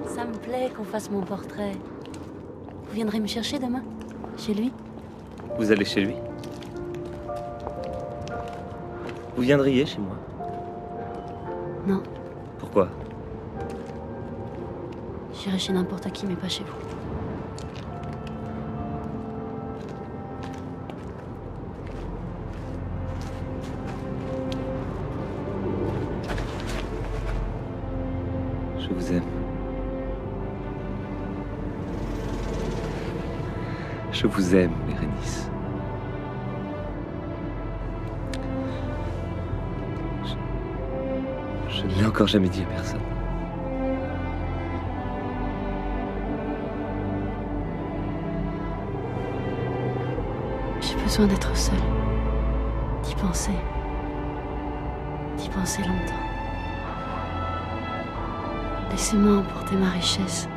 Ça me plaît qu'on fasse mon portrait. Vous viendrez me chercher demain? Chez lui? Vous allez chez lui? Vous viendriez chez moi? Non. Pourquoi? J'irai chez n'importe qui, mais pas chez vous. Je vous aime. Je vous aime, Bérénice. Je ne l'ai encore jamais dit à personne. J'ai besoin d'être seule. D'y penser. D'y penser longtemps. Laissez-moi emporter ma richesse.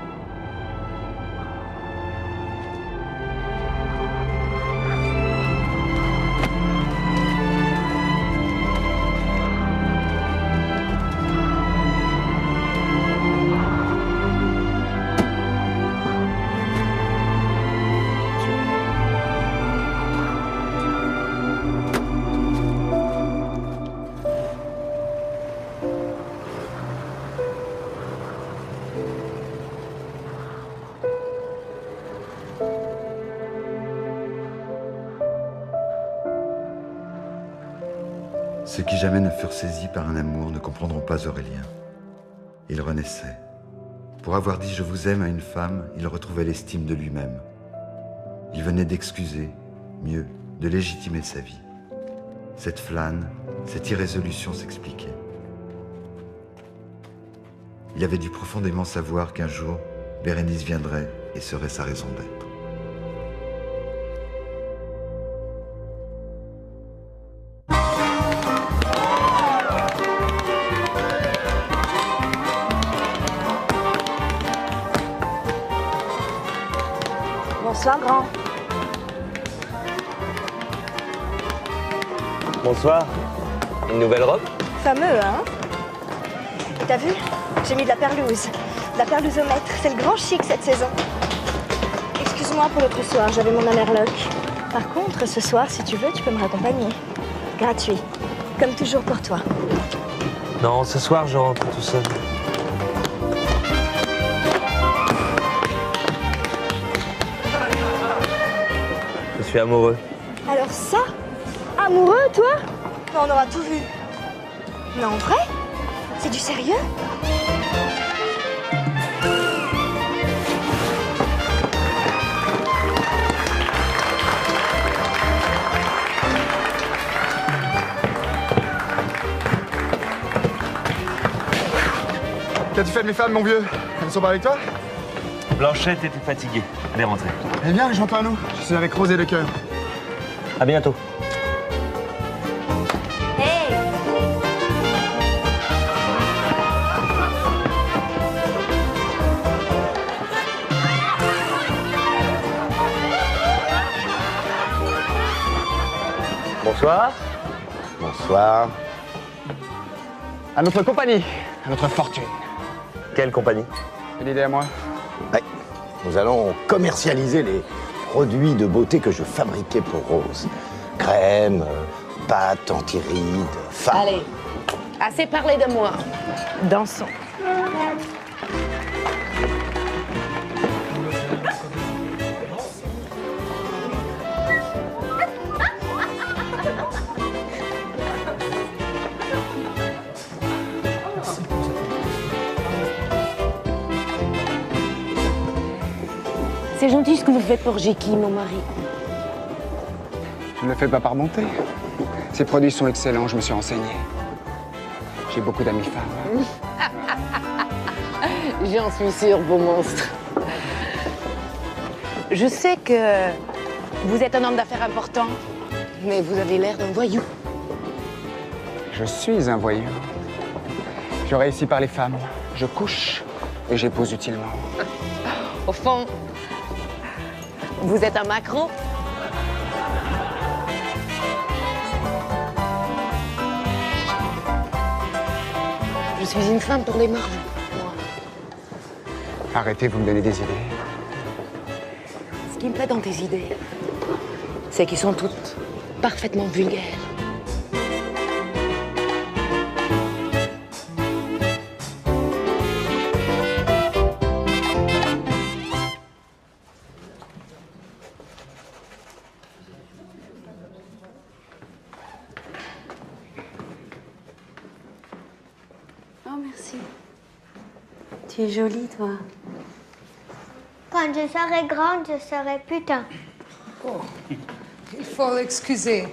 Ceux qui jamais ne furent saisis par un amour ne comprendront pas Aurélien. Il renaissait. Pour avoir dit « je vous aime » à une femme, il retrouvait l'estime de lui-même. Il venait d'excuser, mieux, de légitimer sa vie. Cette flâne, cette irrésolution s'expliquait. Il avait dû profondément savoir qu'un jour, Bérénice viendrait et serait sa raison d'être. Bonsoir, grand. Bonsoir. Une nouvelle robe? Fameux, hein? T'as vu? J'ai mis de la perlouse. De la perlouse au mètre. C'est le grand chic cette saison. Excuse-moi pour l'autre soir, j'avais mon Amerloc. Par contre, ce soir, si tu veux, tu peux me raccompagner. Gratuit. Comme toujours pour toi. Non, ce soir, je rentre tout seul. Je suis amoureux. Alors ça? Amoureux, toi? On aura tout vu. Non, en vrai? C'est du sérieux? Qu'as-tu fait de mes femmes, mon vieux? Elles ne sont pas avec toi? Blanchette était fatiguée. Elle est rentrée. Eh bien, rejoins-toi à nous. Je suis avec Rose et le cœur. À bientôt. Bonsoir. Bonsoir. À notre compagnie, à notre fortune. Quelle compagnie? Une idée à moi? Ouais. Nous allons commercialiser les produits de beauté que je fabriquais pour Rose. Crème, pâte, anti-rides, fard. Allez, assez parlé de moi. Dansons. C'est gentil ce que vous faites pour Jeki, mon mari. Je ne le fais pas par bonté. Ces produits sont excellents, je me suis renseigné. J'ai beaucoup d'amis femmes. J'en suis sûre, beau monstre. Je sais que vous êtes un homme d'affaires important, mais vous avez l'air d'un voyou. Je suis un voyou. Je réussis par les femmes. Je couche et j'épouse utilement. Au fond, vous êtes un macro. Je suis une femme pour les marges, moi. Arrêtez, vous me donnez des idées. Ce qui me plaît dans tes idées, c'est qu'elles sont toutes parfaitement vulgaires. Oh, merci. Tu es jolie, toi. Quand je serai grande, je serai putain. Oh, il faut l'excuser.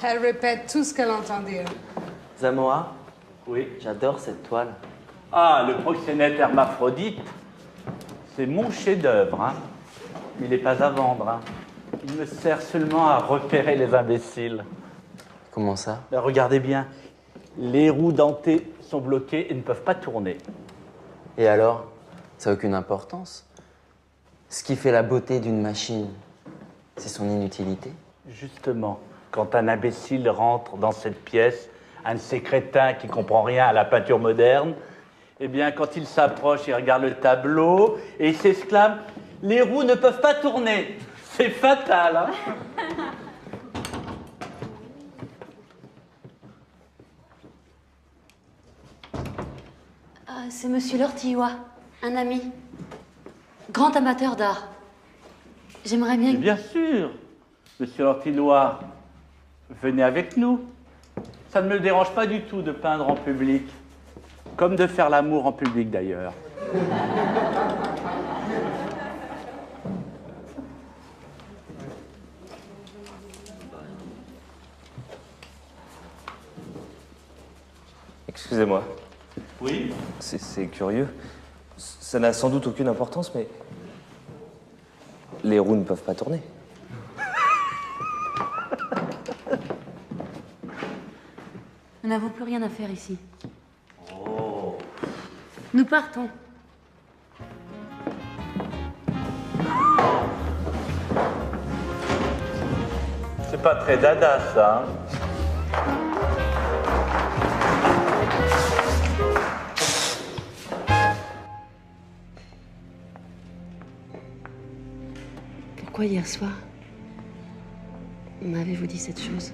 Elle répète tout ce qu'elle entend dire. Zamoa? Oui. J'adore cette toile. Ah, le proxénète hermaphrodite, c'est mon chef-d'œuvre. Hein. Il n'est pas à vendre. Hein. Il me sert seulement à repérer les imbéciles. Comment ça? Ben, regardez bien. Les roues dentées sont bloquées et ne peuvent pas tourner. Et alors? Ça n'a aucune importance. Ce qui fait la beauté d'une machine, c'est son inutilité. Justement, quand un imbécile rentre dans cette pièce, un de ces crétins qui comprend rien à la peinture moderne, eh bien, quand il s'approche, il regarde le tableau et il s'exclame « Les roues ne peuvent pas tourner !» C'est fatal, hein? Ah, c'est Monsieur Lortillois, un ami. Grand amateur d'art. J'aimerais bien... Bien sûr, Monsieur Lortillois, venez avec nous. Ça ne me dérange pas du tout de peindre en public, comme de faire l'amour en public d'ailleurs. Excusez-moi. Oui? C'est curieux. Ça n'a sans doute aucune importance, mais... Les roues ne peuvent pas tourner. Nous n'avons plus rien à faire ici. Oh. Nous partons. C'est pas très dada, ça. Hein? Pourquoi hier soir m'avez-vous dit cette chose?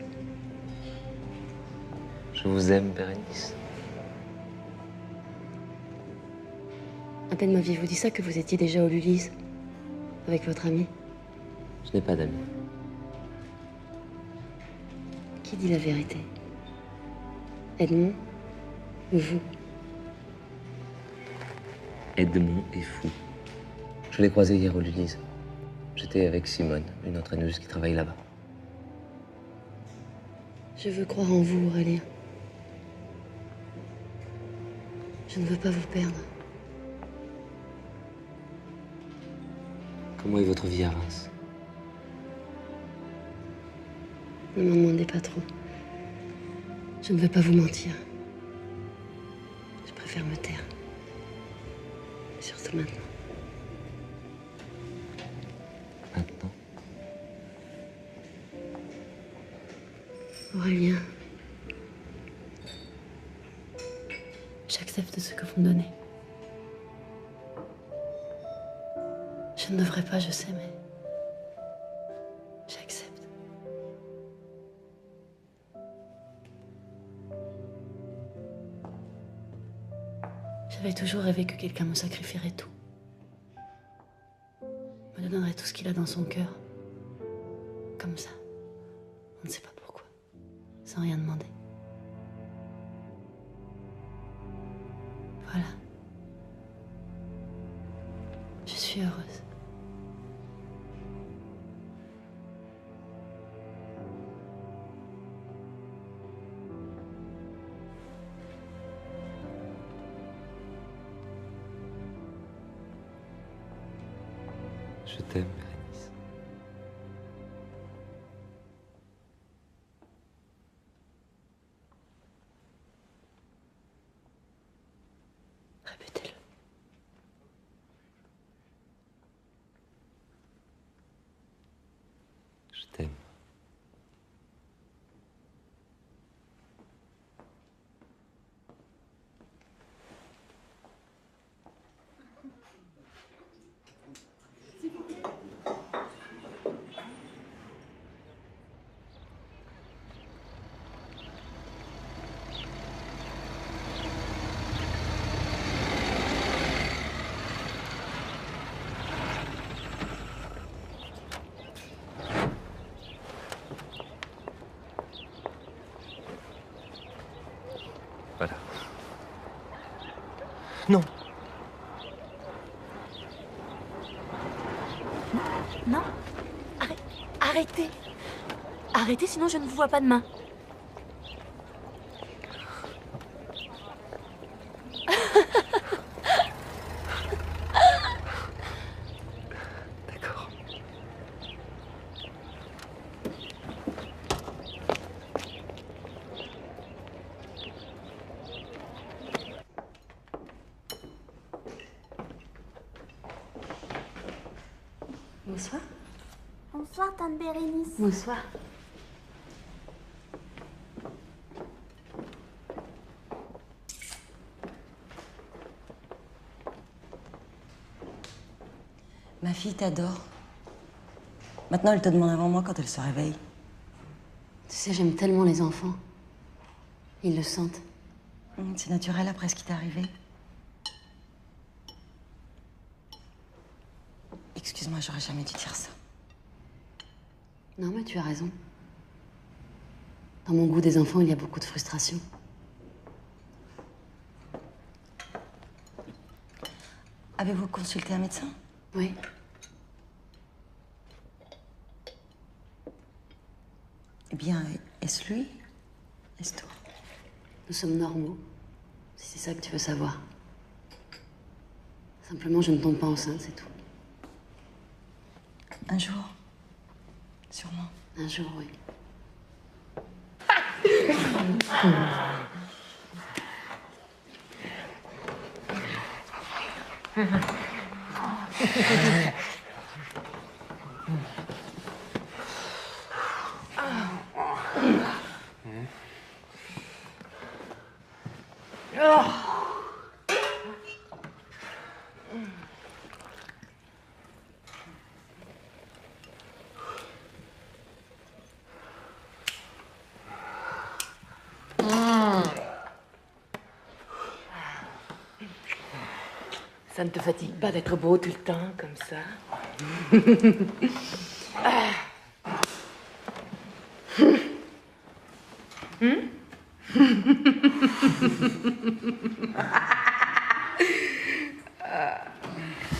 Je vous aime, Bérénice. À peine m'aviez-vous dit ça que vous étiez déjà au Lulise avec votre ami. Je n'ai pas d'amis. Qui dit la vérité? Edmond ou vous? Edmond est fou. Je l'ai croisé hier au Lulise. J'étais avec Simone, une entraîneuse qui travaille là-bas. Je veux croire en vous, Aurélien. Je ne veux pas vous perdre. Comment est votre vie à Reims? Ne m'en demandez pas trop. Je ne veux pas vous mentir. Je préfère me taire. Surtout maintenant. Maintenant? Aurélien, j'accepte ce que vous me donnez. Je ne devrais pas, je sais, mais j'accepte. J'avais toujours rêvé que quelqu'un me sacrifierait tout. Me donnerait tout ce qu'il a dans son cœur. Comme ça. On ne sait pas pourquoi. Sans rien demander. Voilà. Je suis heureuse. Je t'aime, Bérénice. Répétez-le. Je t'aime. Voilà. Non. Non. Arrêtez. Arrêtez, sinon je ne vous vois pas demain. D'accord. Bonsoir. Bonsoir, tante Bérénice. Bonsoir. Ma fille t'adore. Maintenant, elle te demande avant moi quand elle se réveille. Tu sais, j'aime tellement les enfants. Ils le sentent. C'est naturel après ce qui t'est arrivé. Excuse-moi, j'aurais jamais dû dire ça. Non, mais tu as raison. Dans mon goût des enfants, il y a beaucoup de frustration. Avez-vous consulté un médecin? Oui. Eh bien, est-ce lui? Est-ce toi? Nous sommes normaux, si c'est ça que tu veux savoir. Simplement, je ne tombe pas enceinte, c'est tout. Un jour. Sûrement. Un jour, oui. Ça ne te fatigue pas d'être beau tout le temps, comme ça?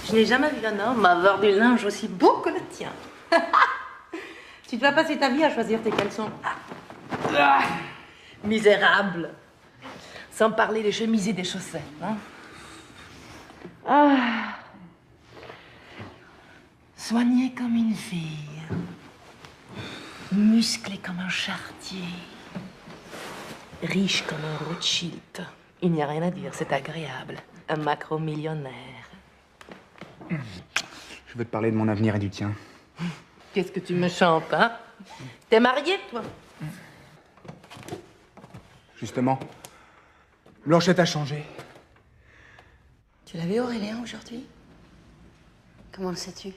Je n'ai jamais vu un homme avoir du linge aussi beau que le tien. Tu dois passer ta vie à choisir tes caleçons. Misérable. Sans parler des chemises et des chaussettes. Hein? Soignée comme une fille. Musclée comme un charretier. Riche comme un Rothschild. Il n'y a rien à dire, c'est agréable. Un macro-millionnaire. Je veux te parler de mon avenir et du tien. Qu'est-ce que tu me chantes, hein? T'es marié, toi? Justement, Blanchette a changé. Tu l'as vu, Aurélien, aujourd'hui? Comment le sais-tu?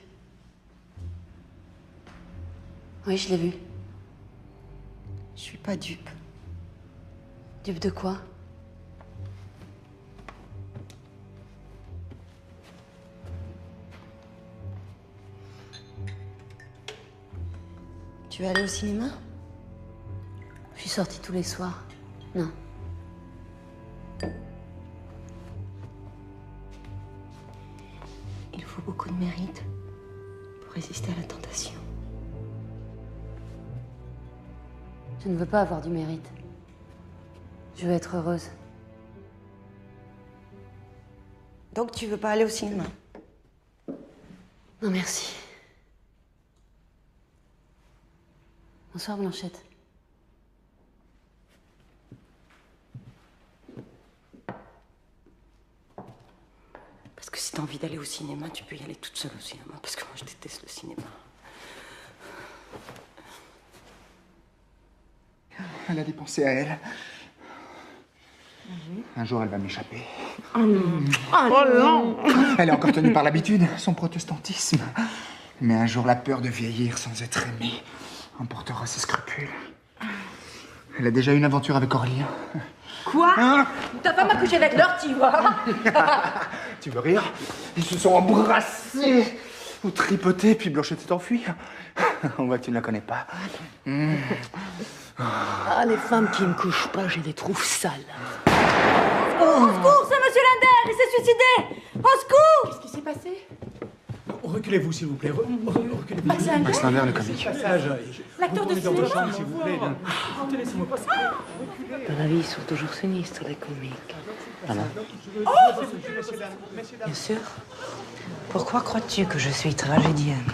Oui, je l'ai vu. Je suis pas dupe. Dupe de quoi? Tu vas aller au cinéma? Je suis sortie tous les soirs. Non. Il faut beaucoup de mérite pour résister à la tentation. Je ne veux pas avoir du mérite. Je veux être heureuse. Donc tu veux pas aller au cinéma? Non, merci. Bonsoir, Blanchette. Parce que si t'as envie d'aller au cinéma, tu peux y aller toute seule au cinéma. Parce que moi, je déteste le cinéma. Elle a des pensées à elle. Un jour, elle va m'échapper. Oh non. Oh non. Elle est encore tenue par l'habitude, son protestantisme. Mais un jour, la peur de vieillir sans être aimée emportera ses scrupules. Elle a déjà eu une aventure avec Aurélien. Quoi? Ta femme a couché avec leur, tu vois? Tu veux rire? Ils se sont embrassés ou tripotés, puis Blanchette s'est enfuie. On voit que tu ne la connais pas. Ah, les femmes qui ne couchent pas, je les trouve sales. Au secours, c'est Monsieur Linder, il s'est suicidé! Au secours! Qu'est-ce qui s'est passé? Reculez-vous, s'il vous plaît. Reculez-vous. Max Linder? Max Linder, le comique. L'acteur de cinéma? S'il vous plaît. Laissez-moi passer. Dans la vie, ils sont toujours sinistres, les comiques. Voilà. Bien sûr. Pourquoi crois-tu que je suis tragédienne?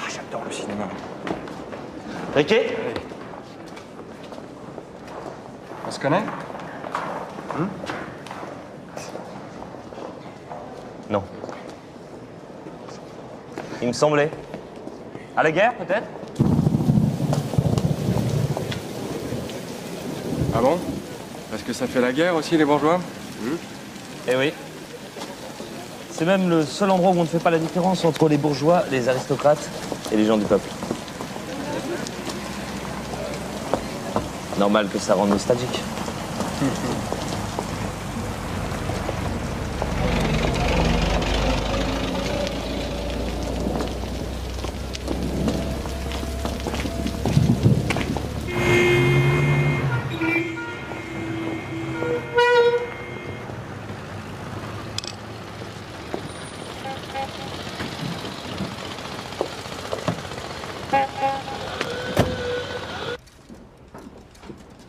J'adore le cinéma. Riquet? On se connaît? Non. Il me semblait. À la guerre, peut-être? Ah bon? Parce que ça fait la guerre aussi, les bourgeois? Eh oui. C'est même le seul endroit où on ne fait pas la différence entre les bourgeois, les aristocrates et les gens du peuple. Normal que ça rende nostalgique.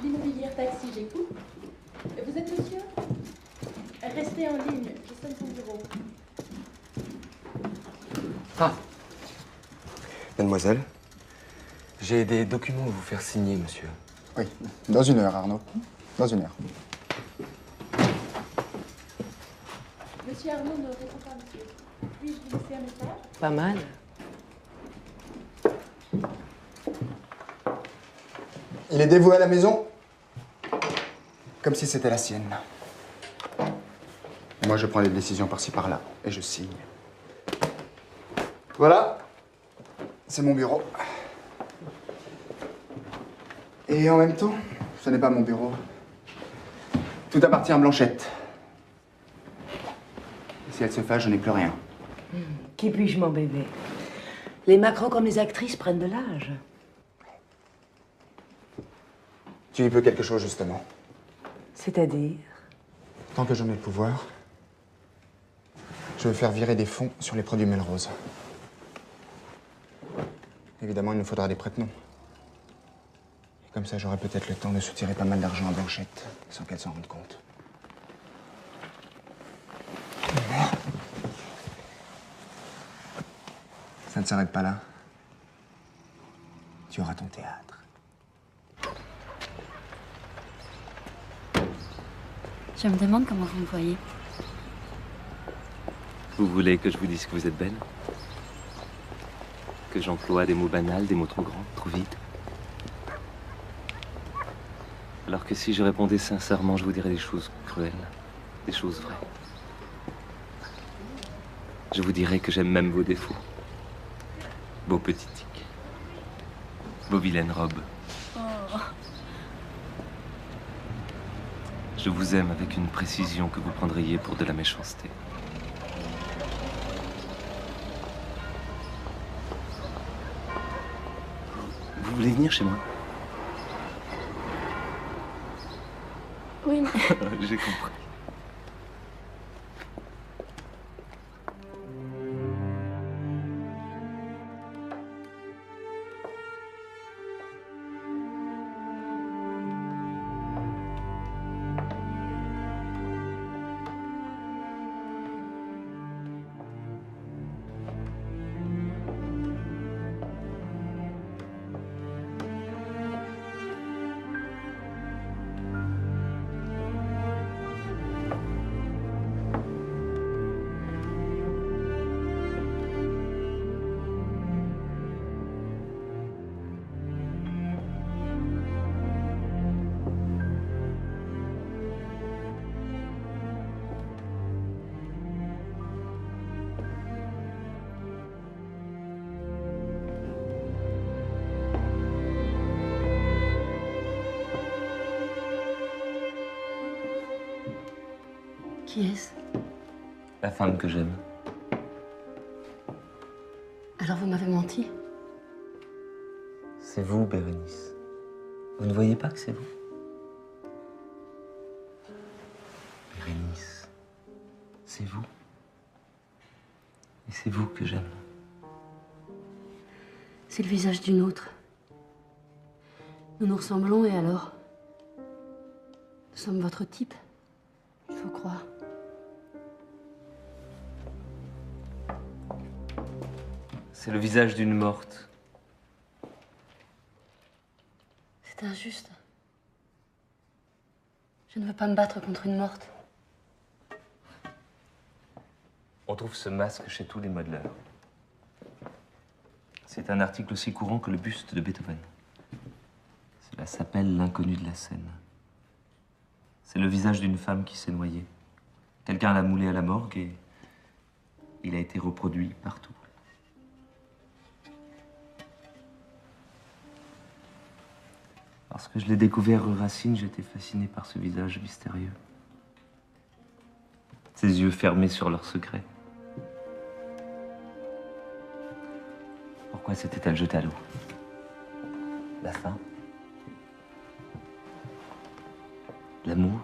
L'immobilière taxi, j'écoute. Vous êtes monsieur? Restez en ligne, je sonne son bureau. Ah. Mademoiselle, j'ai des documents à vous faire signer, monsieur. Oui, dans 1 heure, Arnaud. Dans 1 heure. Monsieur Arnaud ne répond pas, monsieur. Puis-je vous laisser un message? Pas mal. Il est dévoué à la maison, comme si c'était la sienne. Moi, je prends les décisions par-ci, par-là, et je signe. Voilà, c'est mon bureau. Et en même temps, ce n'est pas mon bureau. Tout appartient à Blanchette. Si elle se fâche, je n'ai plus rien. Qui puis-je, mon bébé? Les macros comme les actrices prennent de l'âge. Tu y peux quelque chose, justement. C'est-à-dire? Tant que j'en ai le pouvoir, je veux faire virer des fonds sur les produits Melrose. Évidemment, il nous faudra des prête-noms. Et comme ça, j'aurai peut-être le temps de soutirer pas mal d'argent à Blanchette, sans qu'elle s'en rende compte. Ça ne s'arrête pas là. Tu auras ton théâtre. Je me demande comment vous me voyez. Vous voulez que je vous dise que vous êtes belle? Que j'emploie des mots banals, des mots trop grands, trop vite? Alors que si je répondais sincèrement, je vous dirais des choses cruelles, des choses vraies. Je vous dirais que j'aime même vos défauts, vos petits tics. Vos vilaines robes. Je vous aime avec une précision que vous prendriez pour de la méchanceté. Vous voulez venir chez moi? Oui, mais... J'ai compris. Qui est-ce? La femme que j'aime. Alors vous m'avez menti? C'est vous, Bérénice. Vous ne voyez pas que c'est vous? Bérénice, c'est vous. Et c'est vous que j'aime. C'est le visage d'une autre. Nous nous ressemblons et alors? Nous sommes votre type. Il faut croire. C'est le visage d'une morte. C'est injuste. Je ne veux pas me battre contre une morte. On trouve ce masque chez tous les modeleurs. C'est un article aussi courant que le buste de Beethoven. Cela s'appelle l'inconnu de la scène. C'est le visage d'une femme qui s'est noyée. Quelqu'un l'a moulé à la morgue et il a été reproduit partout. Lorsque je l'ai découvert rue Racine, j'étais fasciné par ce visage mystérieux. Ses yeux fermés sur leurs secrets. Pourquoi s'était-elle jetée à l'eau? La faim? L'amour?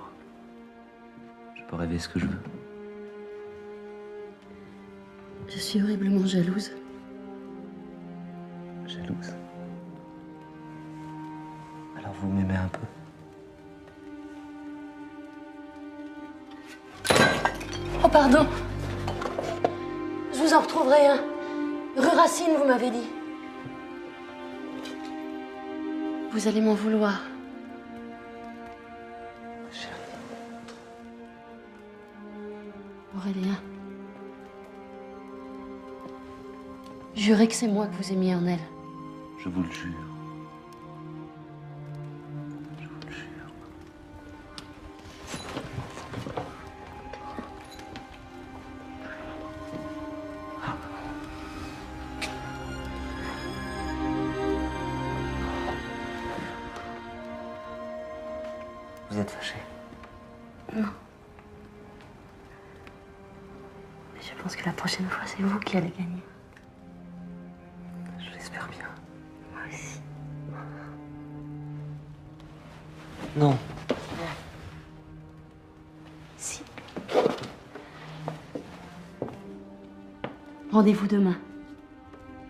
Je peux rêver ce que je veux. Je suis horriblement jalouse. Jalouse? Alors vous m'aimez un peu? Oh, pardon. Je vous en retrouverai un. Rue Racine, vous m'avez dit. Vous allez m'en vouloir. Aurélien. Jurez que c'est moi que vous aimiez en elle. Je vous le jure. Je vous le jure. Vous êtes fâché? Non. Mais je pense que la prochaine fois, c'est vous qui allez gagner. Je l'espère bien. Moi aussi. Non. Si. Rendez-vous demain,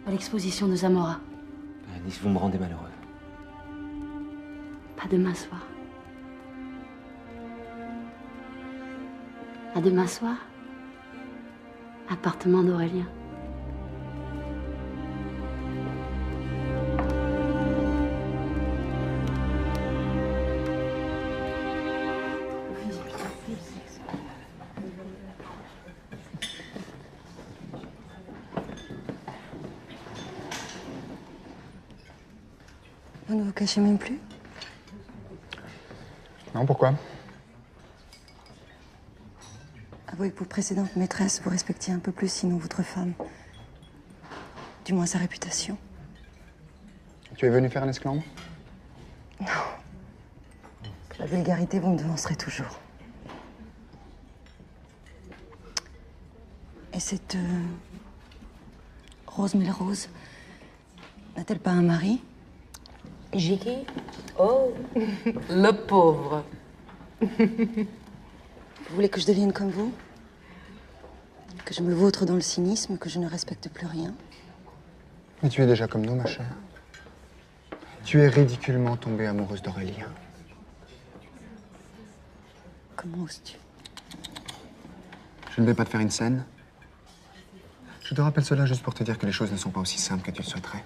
à l'exposition de Zamora. Bérénice, vous me rendez malheureux. Pas demain soir. À demain soir, appartement d'Aurélien. Vous ne vous cachez même plus? Non, pourquoi? Avouez que vos précédentes maîtresses vous respectiez un peu plus, sinon votre femme. Du moins sa réputation. Tu es venu faire un esclandre? Non. La vulgarité, vous me devancerez toujours. Et cette Rose Melrose n'a-t-elle pas un mari? Jiki? Oh, le pauvre. Vous voulez que je devienne comme vous? Que je me vautre dans le cynisme, que je ne respecte plus rien? Mais tu es déjà comme nous, ma chère. Tu es ridiculement tombée amoureuse d'Aurélien. Comment oses-tu? Je ne vais pas te faire une scène. Je te rappelle cela juste pour te dire que les choses ne sont pas aussi simples que tu le souhaiterais.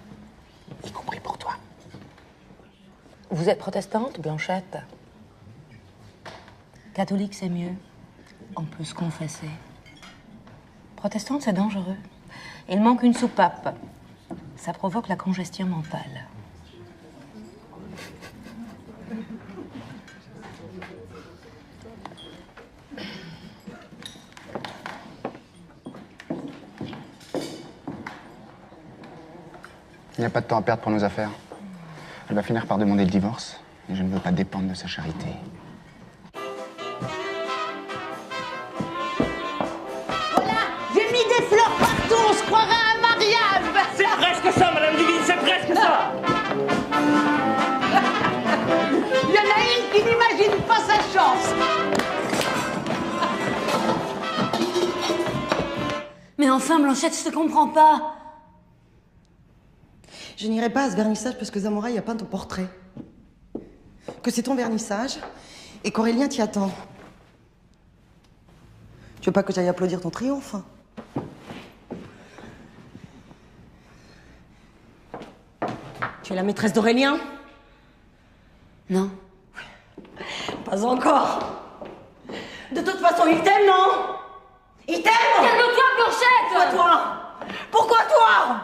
Y compris pour toi. Vous êtes protestante, Blanchette? Catholique, c'est mieux. On peut se confesser. Protestante, c'est dangereux. Il manque une soupape. Ça provoque la congestion mentale. Il n'y a pas de temps à perdre pour nos affaires. Elle va finir par demander le divorce, et je ne veux pas dépendre de sa charité. Voilà, j'ai mis des fleurs partout, on se croirait à un mariage. C'est presque ça, Madame Divine, c'est presque ça. Il y en a une qui n'imagine pas sa chance. Mais enfin, Blanchette, je te comprends pas. Je n'irai pas à ce vernissage parce que Zamora y a peint ton portrait. Que c'est ton vernissage et qu'Aurélien t'y attend. Tu veux pas que j'aille applaudir ton triomphe? Tu es la maîtresse d'Aurélien? Non. Pas encore. De toute façon, il t'aime, non? Il t'aime? Calme-toi, Blanchette! Pourquoi toi? Pourquoi toi?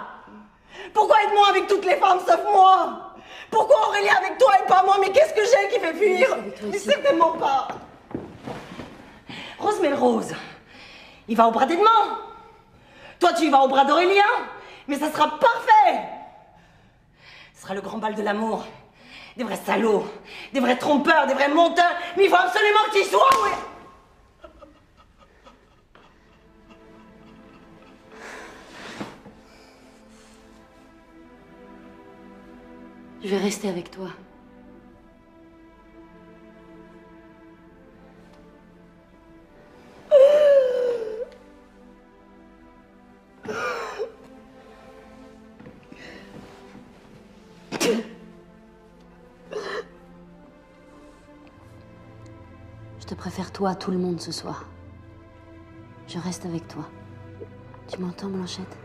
Pourquoi aide-moi avec toutes les femmes sauf moi? Pourquoi Aurélien avec toi et pas moi? Mais qu'est-ce que j'ai qui fait fuir? Mais certainement pas. Rose Melrose, il va au bras d'Edmond. Toi, tu y vas au bras d'Aurélien. Mais ça sera parfait. Ce sera le grand bal de l'amour. Des vrais salauds, des vrais trompeurs, des vrais menteurs. Mais il faut absolument que tu y sois, ouais. Je vais rester avec toi. Je te préfère toi à tout le monde ce soir. Je reste avec toi. Tu m'entends, Blanchette?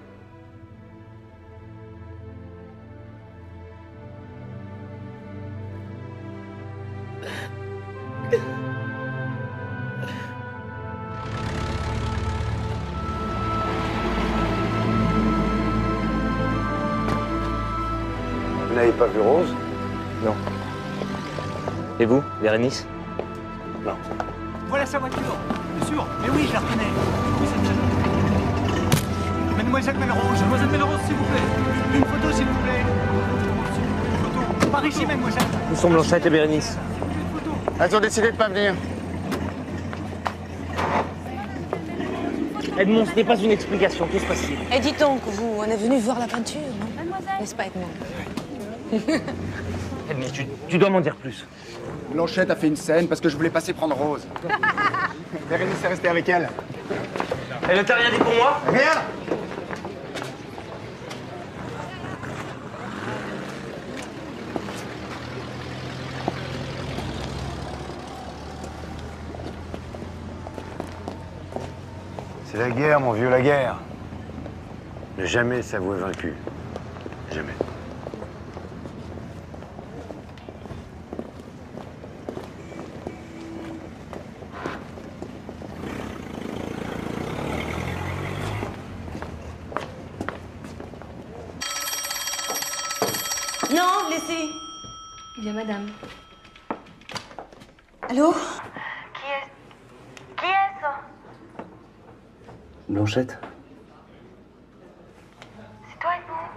Vous n'avez pas vu Rose? Non. Et vous, Bérénice? Non. Voilà sa voiture, bien sûr. Mais oui, je la reconnais. Oui, c'est bien. Mademoiselle Melrose, s'il vous plaît. Une photo, s'il vous plaît. Une photo. Par ici, mademoiselle. Nous sommes Blanchette et Bérénice. Elles ont décidé de pas venir. Edmond, ce n'est pas une explication. Que se passe-t-il? Et dis donc, vous, on est venu voir la peinture, non? N'est-ce pas, Edmond? Edmond, tu dois m'en dire plus. Blanchette a fait une scène parce que je voulais passer prendre Rose. Bérénice est restée avec elle. Elle ne t'a rien dit pour moi? Rien! C'est la guerre, mon vieux, la guerre. Ne jamais s'avouer vaincu. Jamais. Non, laissez. Bien, madame. Allô? Qui est-ce? Blanchette? C'est toi, Edmond?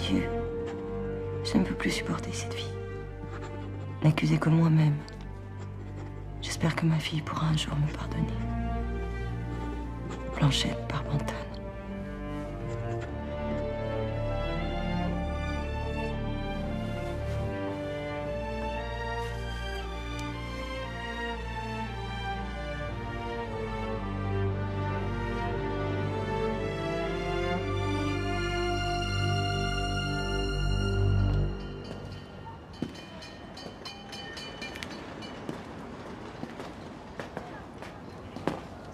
Dieu, je ne peux plus supporter cette vie. L'accuser comme moi-même. J'espère que ma fille pourra un jour me pardonner. Blanchette Barbantane.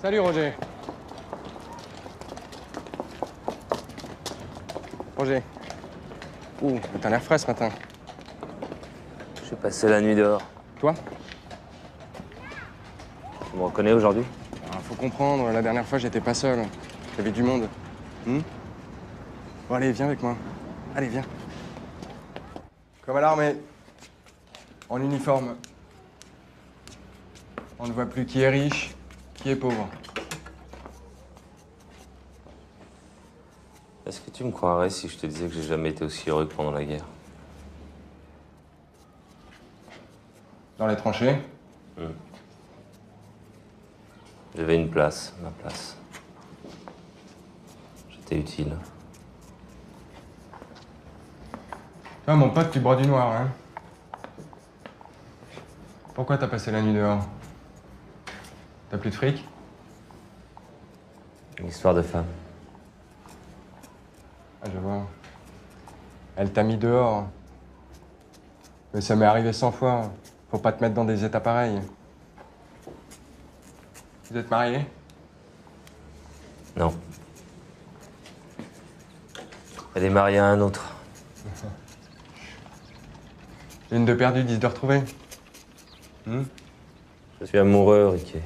Salut Roger. Roger. Ouh, t'as l'air frais ce matin. J'ai passé la nuit dehors. Toi? Tu me reconnais aujourd'hui? Faut comprendre, la dernière fois j'étais pas seul. J'avais du monde. Bon allez, viens avec moi. Allez, viens. Comme à l'armée. En uniforme. On ne voit plus qui est riche, qui est pauvre. Est-ce que tu me croirais si je te disais que j'ai jamais été aussi heureux que pendant la guerre? Dans les tranchées? J'avais une place, ma place. J'étais utile. Toi, mon pote, tu bois du noir, hein? Pourquoi t'as passé la nuit dehors? T'as plus de fric? Une histoire de femme. Ah, je vois. Elle t'a mis dehors. Mais ça m'est arrivé 100 fois. Faut pas te mettre dans des états pareils. Vous êtes mariés? Non. Elle est mariée à un autre. Une de perdue, 10 de retrouvée. Je suis amoureux, Riquet.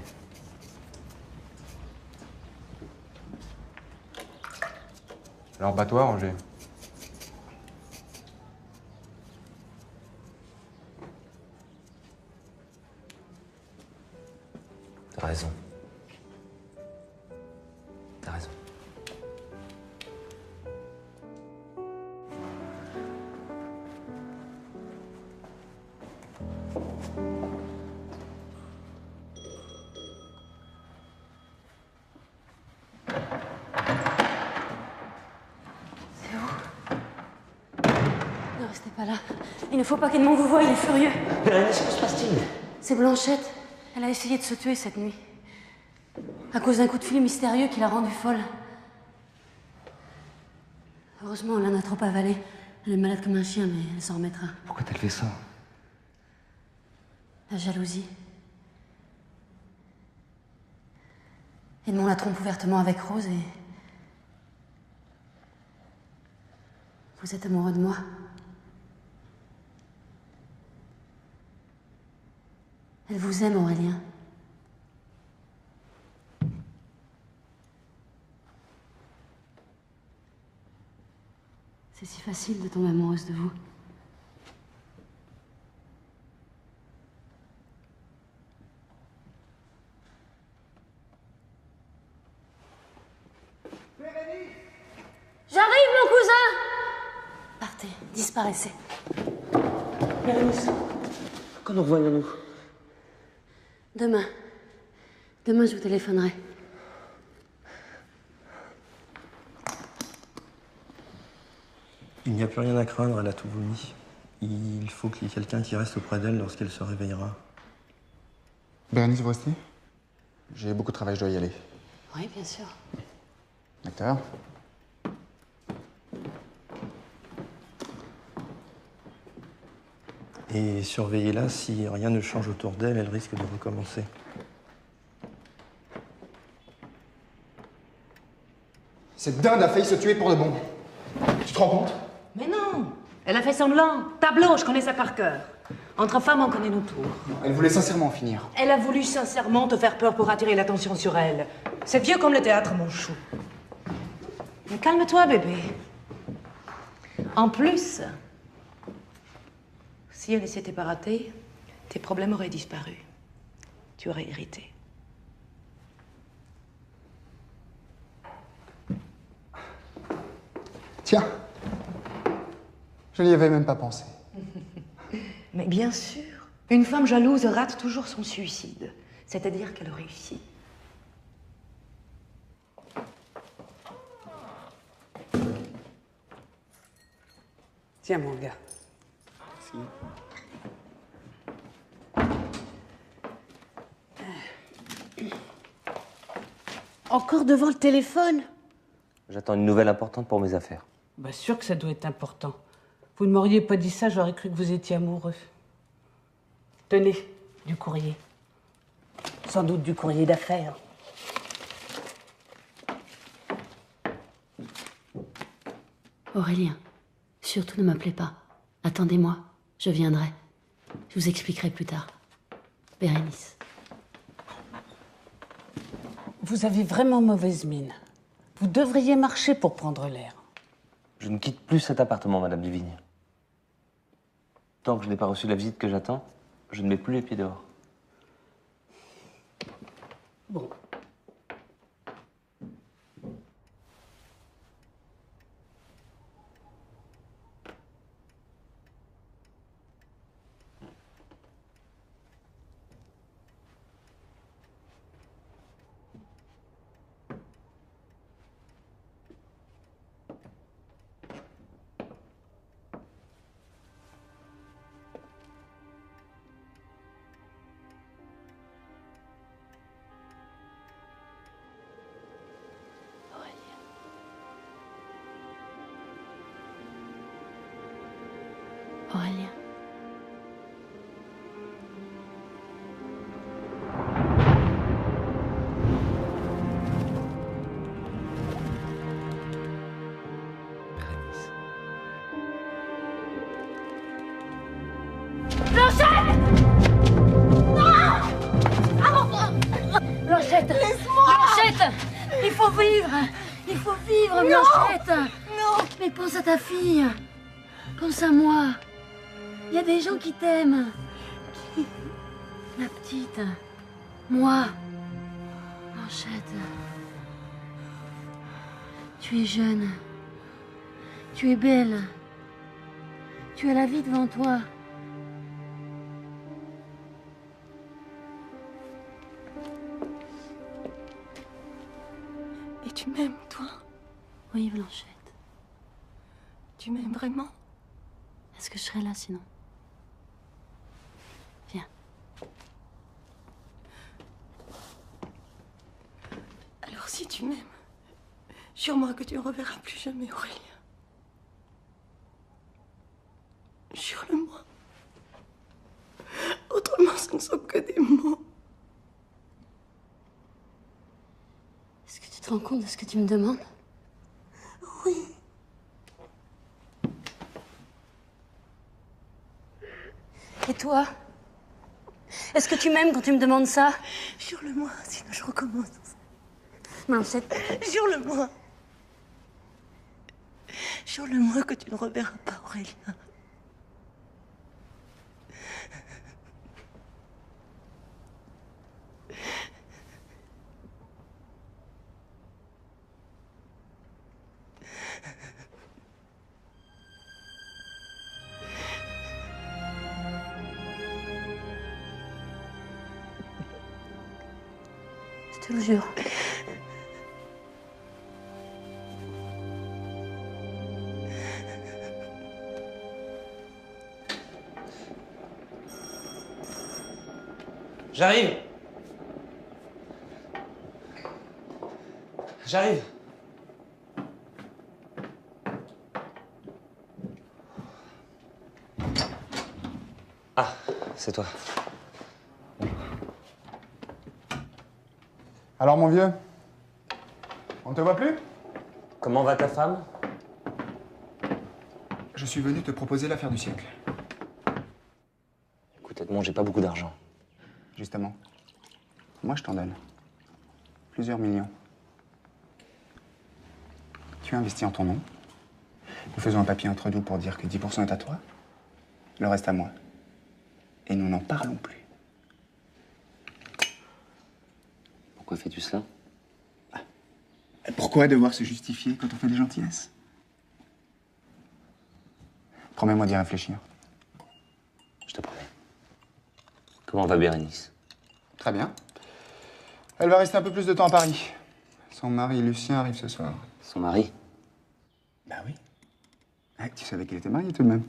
Alors bats-toi, Roger. T'as raison. T'as raison. Ne restez pas là. Il ne faut pas qu'Edmond vous voie, il est furieux. Bérénice, que se passe-t-il? C'est Blanchette. Elle a essayé de se tuer cette nuit. À cause d'un coup de fil mystérieux qui l'a rendue folle. Heureusement, elle en a trop avalé. Elle est malade comme un chien, mais elle s'en remettra. Pourquoi t'as fait ça? La jalousie. Edmond la trompe ouvertement avec Rose et... Vous êtes amoureux de moi? Elle vous aime, Aurélien. C'est si facile de tomber amoureuse de vous. J'arrive, mon cousin! Partez, disparaissez. Bérénice, quand nous revoyons-nous? Demain. Demain, je vous téléphonerai. Il n'y a plus rien à craindre, elle a tout vomi. Il faut qu'il y ait quelqu'un qui reste auprès d'elle lorsqu'elle se réveillera. Bérénice, vous restez? J'ai beaucoup de travail, je dois y aller. Oui, bien sûr. Docteur? Et surveillez-la, si rien ne change autour d'elle, elle risque de recommencer. Cette dinde a failli se tuer pour de bon. Tu te rends compte? Mais non! Elle a fait semblant. Tableau, je connais ça par cœur. Entre femmes, on connaît nos tours. Elle voulait sincèrement en finir. Elle a voulu sincèrement te faire peur pour attirer l'attention sur elle. C'est vieux comme le théâtre, mon chou. Mais calme-toi, bébé. En plus, si elle ne s'était pas ratée, tes problèmes auraient disparu. Tu aurais hérité. Tiens, Je n'y avais même pas pensé. Mais bien sûr, une femme jalouse rate toujours son suicide. C'est-à-dire qu'elle réussit. Tiens, mon gars. Encore devant le téléphone? J'attends une nouvelle importante pour mes affaires. Bah sûr que ça doit être important. Vous ne m'auriez pas dit ça, j'aurais cru que vous étiez amoureux. Tenez, du courrier. Sans doute du courrier d'affaires. Aurélien, surtout ne m'appelez pas. Attendez-moi, je viendrai. Je vous expliquerai plus tard. Bérénice. Vous avez vraiment mauvaise mine. Vous devriez marcher pour prendre l'air. Je ne quitte plus cet appartement, Madame Duvigne. Tant que je n'ai pas reçu la visite que j'attends, je ne mets plus les pieds dehors. Bon. Aurélien. Blanchette! Blanchette! Il faut vivre! Il faut vivre, Blanchette! Non! Mais pense à ta fille! Pense à moi! Il y a des gens qui t'aiment! La petite! Moi! Blanchette! Tu es jeune. Tu es belle. Tu as la vie devant toi. Et tu m'aimes, toi? Oui, Blanchette. Tu m'aimes vraiment? Est-ce que je serais là sinon? Viens. Alors si tu m'aimes, jure-moi que tu ne reverras plus jamais Aurélien. Jure-le-moi. Autrement, ce ne sont que des mots. Est-ce que tu te rends compte de ce que tu me demandes? Oui. Et toi? Est-ce que tu m'aimes quand tu me demandes ça? Jure-le-moi, sinon je recommence. Blanchette. Jure-le-moi. Jure-le-moi que tu ne reverras pas Aurélien. Je te le jure. J'arrive. J'arrive. Ah, c'est toi. Alors, mon vieux, on ne te voit plus? Comment va ta femme? Je suis venu te proposer l'affaire du siècle. Écoute, Edmond, j'ai pas beaucoup d'argent. Justement. Moi, je t'en donne. Plusieurs millions. Tu investis en ton nom. Nous faisons un papier entre nous pour dire que 10% est à toi. Le reste à moi. Et nous n'en parlons plus. Pourquoi fais-tu cela? Pourquoi devoir se justifier quand on fait des gentillesses? Promets-moi d'y réfléchir. Je te promets. Comment va Bérénice? Très bien. Elle va rester un peu plus de temps à Paris. Son mari, Lucien, arrive ce soir. Son mari? Bah oui. Ah, tu savais qu'elle était mariée tout de même.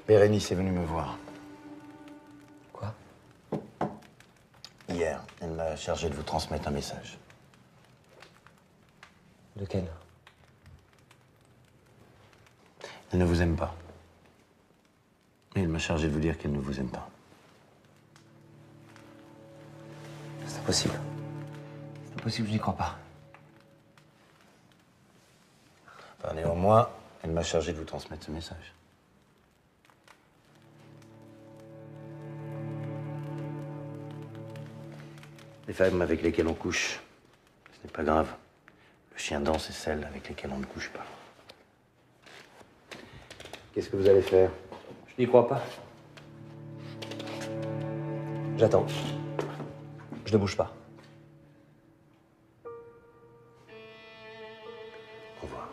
Bérénice est venue me voir. Quoi? Hier, elle m'a chargé de vous transmettre un message. Lequel? Elle ne vous aime pas. Et elle m'a chargé de vous dire qu'elle ne vous aime pas. C'est impossible. C'est impossible, je n'y crois pas. Enfin, néanmoins, elle m'a chargé de vous transmettre ce message. Les femmes avec lesquelles on couche, ce n'est pas grave. Le chien dent, c'est celles avec lesquelles on ne couche pas. Qu'est-ce que vous allez faire? Je n'y crois pas. J'attends. Je ne bouge pas. Au revoir.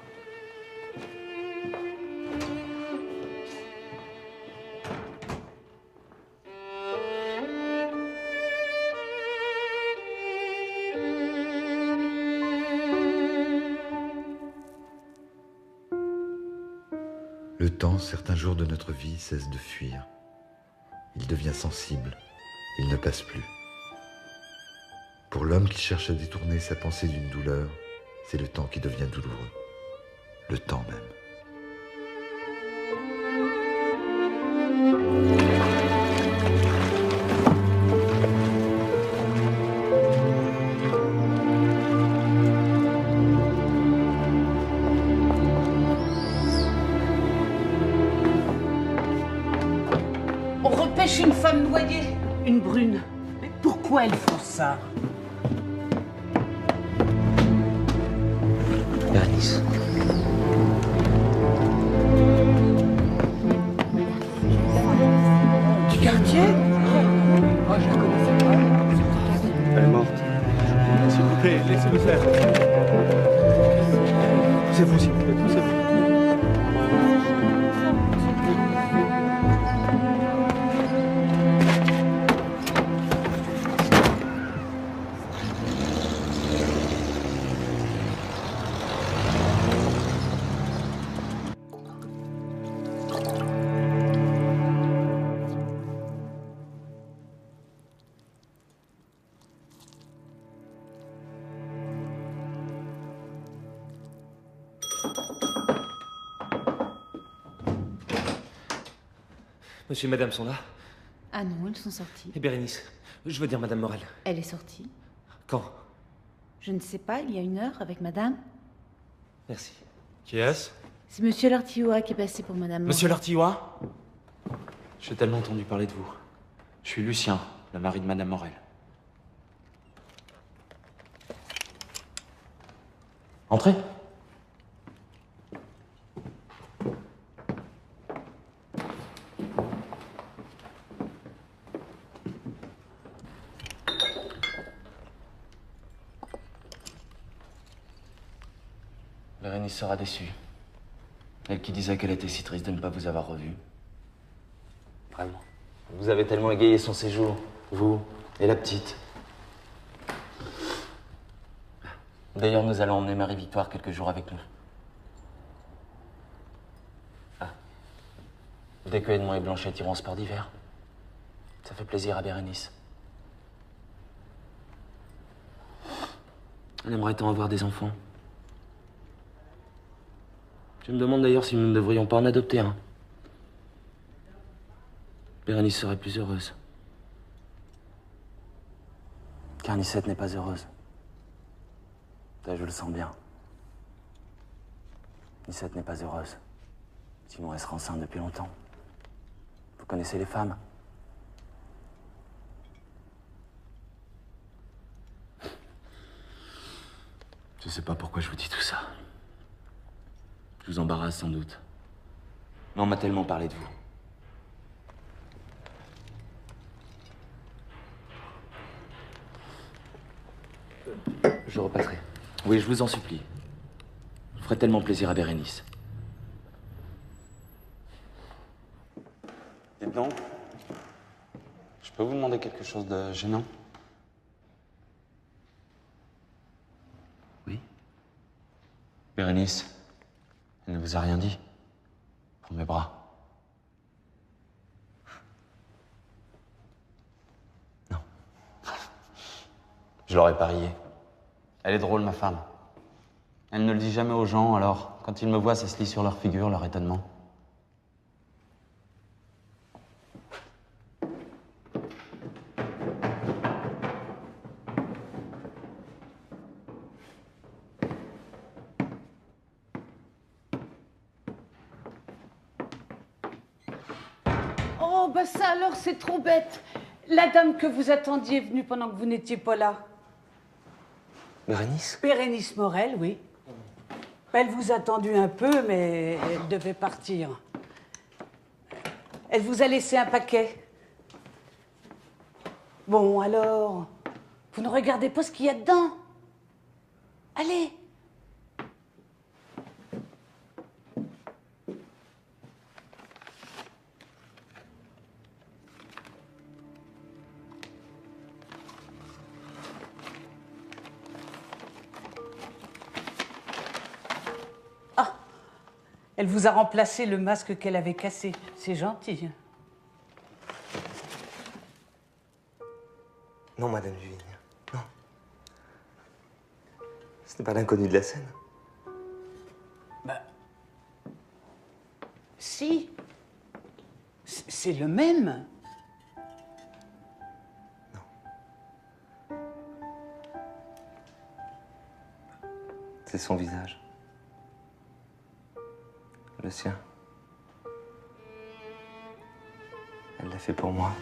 Le temps, certains jours de notre vie, cesse de fuir. Il devient sensible. Il ne passe plus. Pour l'homme qui cherche à détourner sa pensée d'une douleur, c'est le temps qui devient douloureux. Le temps même. On repêche une femme noyée, une brune. Mais pourquoi elles font ça? Bérénice. Du quartier? Oh, je la connaissais pas. Elle est morte. S'il vous plaît, laissez-le faire. C'est vous, s'il vous plaît, c'est vous. Monsieur et madame sont là? Ah non, elles sont sorties. Et Bérénice, je veux dire madame Morel. Elle est sortie. Quand? Je ne sais pas, il y a 1 heure avec madame. Merci. Qui est-ce? C'est monsieur Lartioua qui est passé pour madame Morel. Monsieur Lartioua? J'ai tellement entendu parler de vous. Je suis Lucien, le mari de madame Morel. Entrez. Bérénice sera déçue. Elle qui disait qu'elle était si triste de ne pas vous avoir revu. Vraiment. Vous avez tellement égayé son séjour, vous et la petite. D'ailleurs, nous allons emmener Marie-Victoire quelques jours avec nous. Ah. Dès que Edmond et Blanchette iront au sport d'hiver. Ça fait plaisir à Bérénice. Elle aimerait tant avoir des enfants. Je me demande d'ailleurs si nous ne devrions pas en adopter un. Bérénice serait plus heureuse. Car Nicette n'est pas heureuse. Ça, je le sens bien. Nicette n'est pas heureuse. Sinon, elle serait enceinte depuis longtemps. Vous connaissez les femmes? Je sais pas pourquoi je vous dis tout ça. Je vous embarrasse sans doute. Mais on m'a tellement parlé de vous. Je repasserai. Oui, je vous en supplie. Je ferai tellement plaisir à Bérénice. Dites donc, je peux vous demander quelque chose de gênant? Oui. Bérénice, elle ne vous a rien dit pour mes bras? Non. Je l'aurais parié. Elle est drôle, ma femme. Elle ne le dit jamais aux gens, alors quand ils me voient, ça se lit sur leur figure, leur étonnement. Oh, bah ça alors, c'est trop bête. La dame que vous attendiez est venue pendant que vous n'étiez pas là. Bérénice? Bérénice Morel, oui. Elle vous a attendu un peu, mais elle devait partir. Elle vous a laissé un paquet. Bon, alors, vous ne regardez pas ce qu'il y a dedans. Allez. Elle vous a remplacé le masque qu'elle avait cassé. C'est gentil. Non, Madame Duvigne. Non. Ce n'est pas l'inconnu de la scène. Bah. Si. C'est le même. C'est son visage. Le sien. Elle l'a fait pour moi.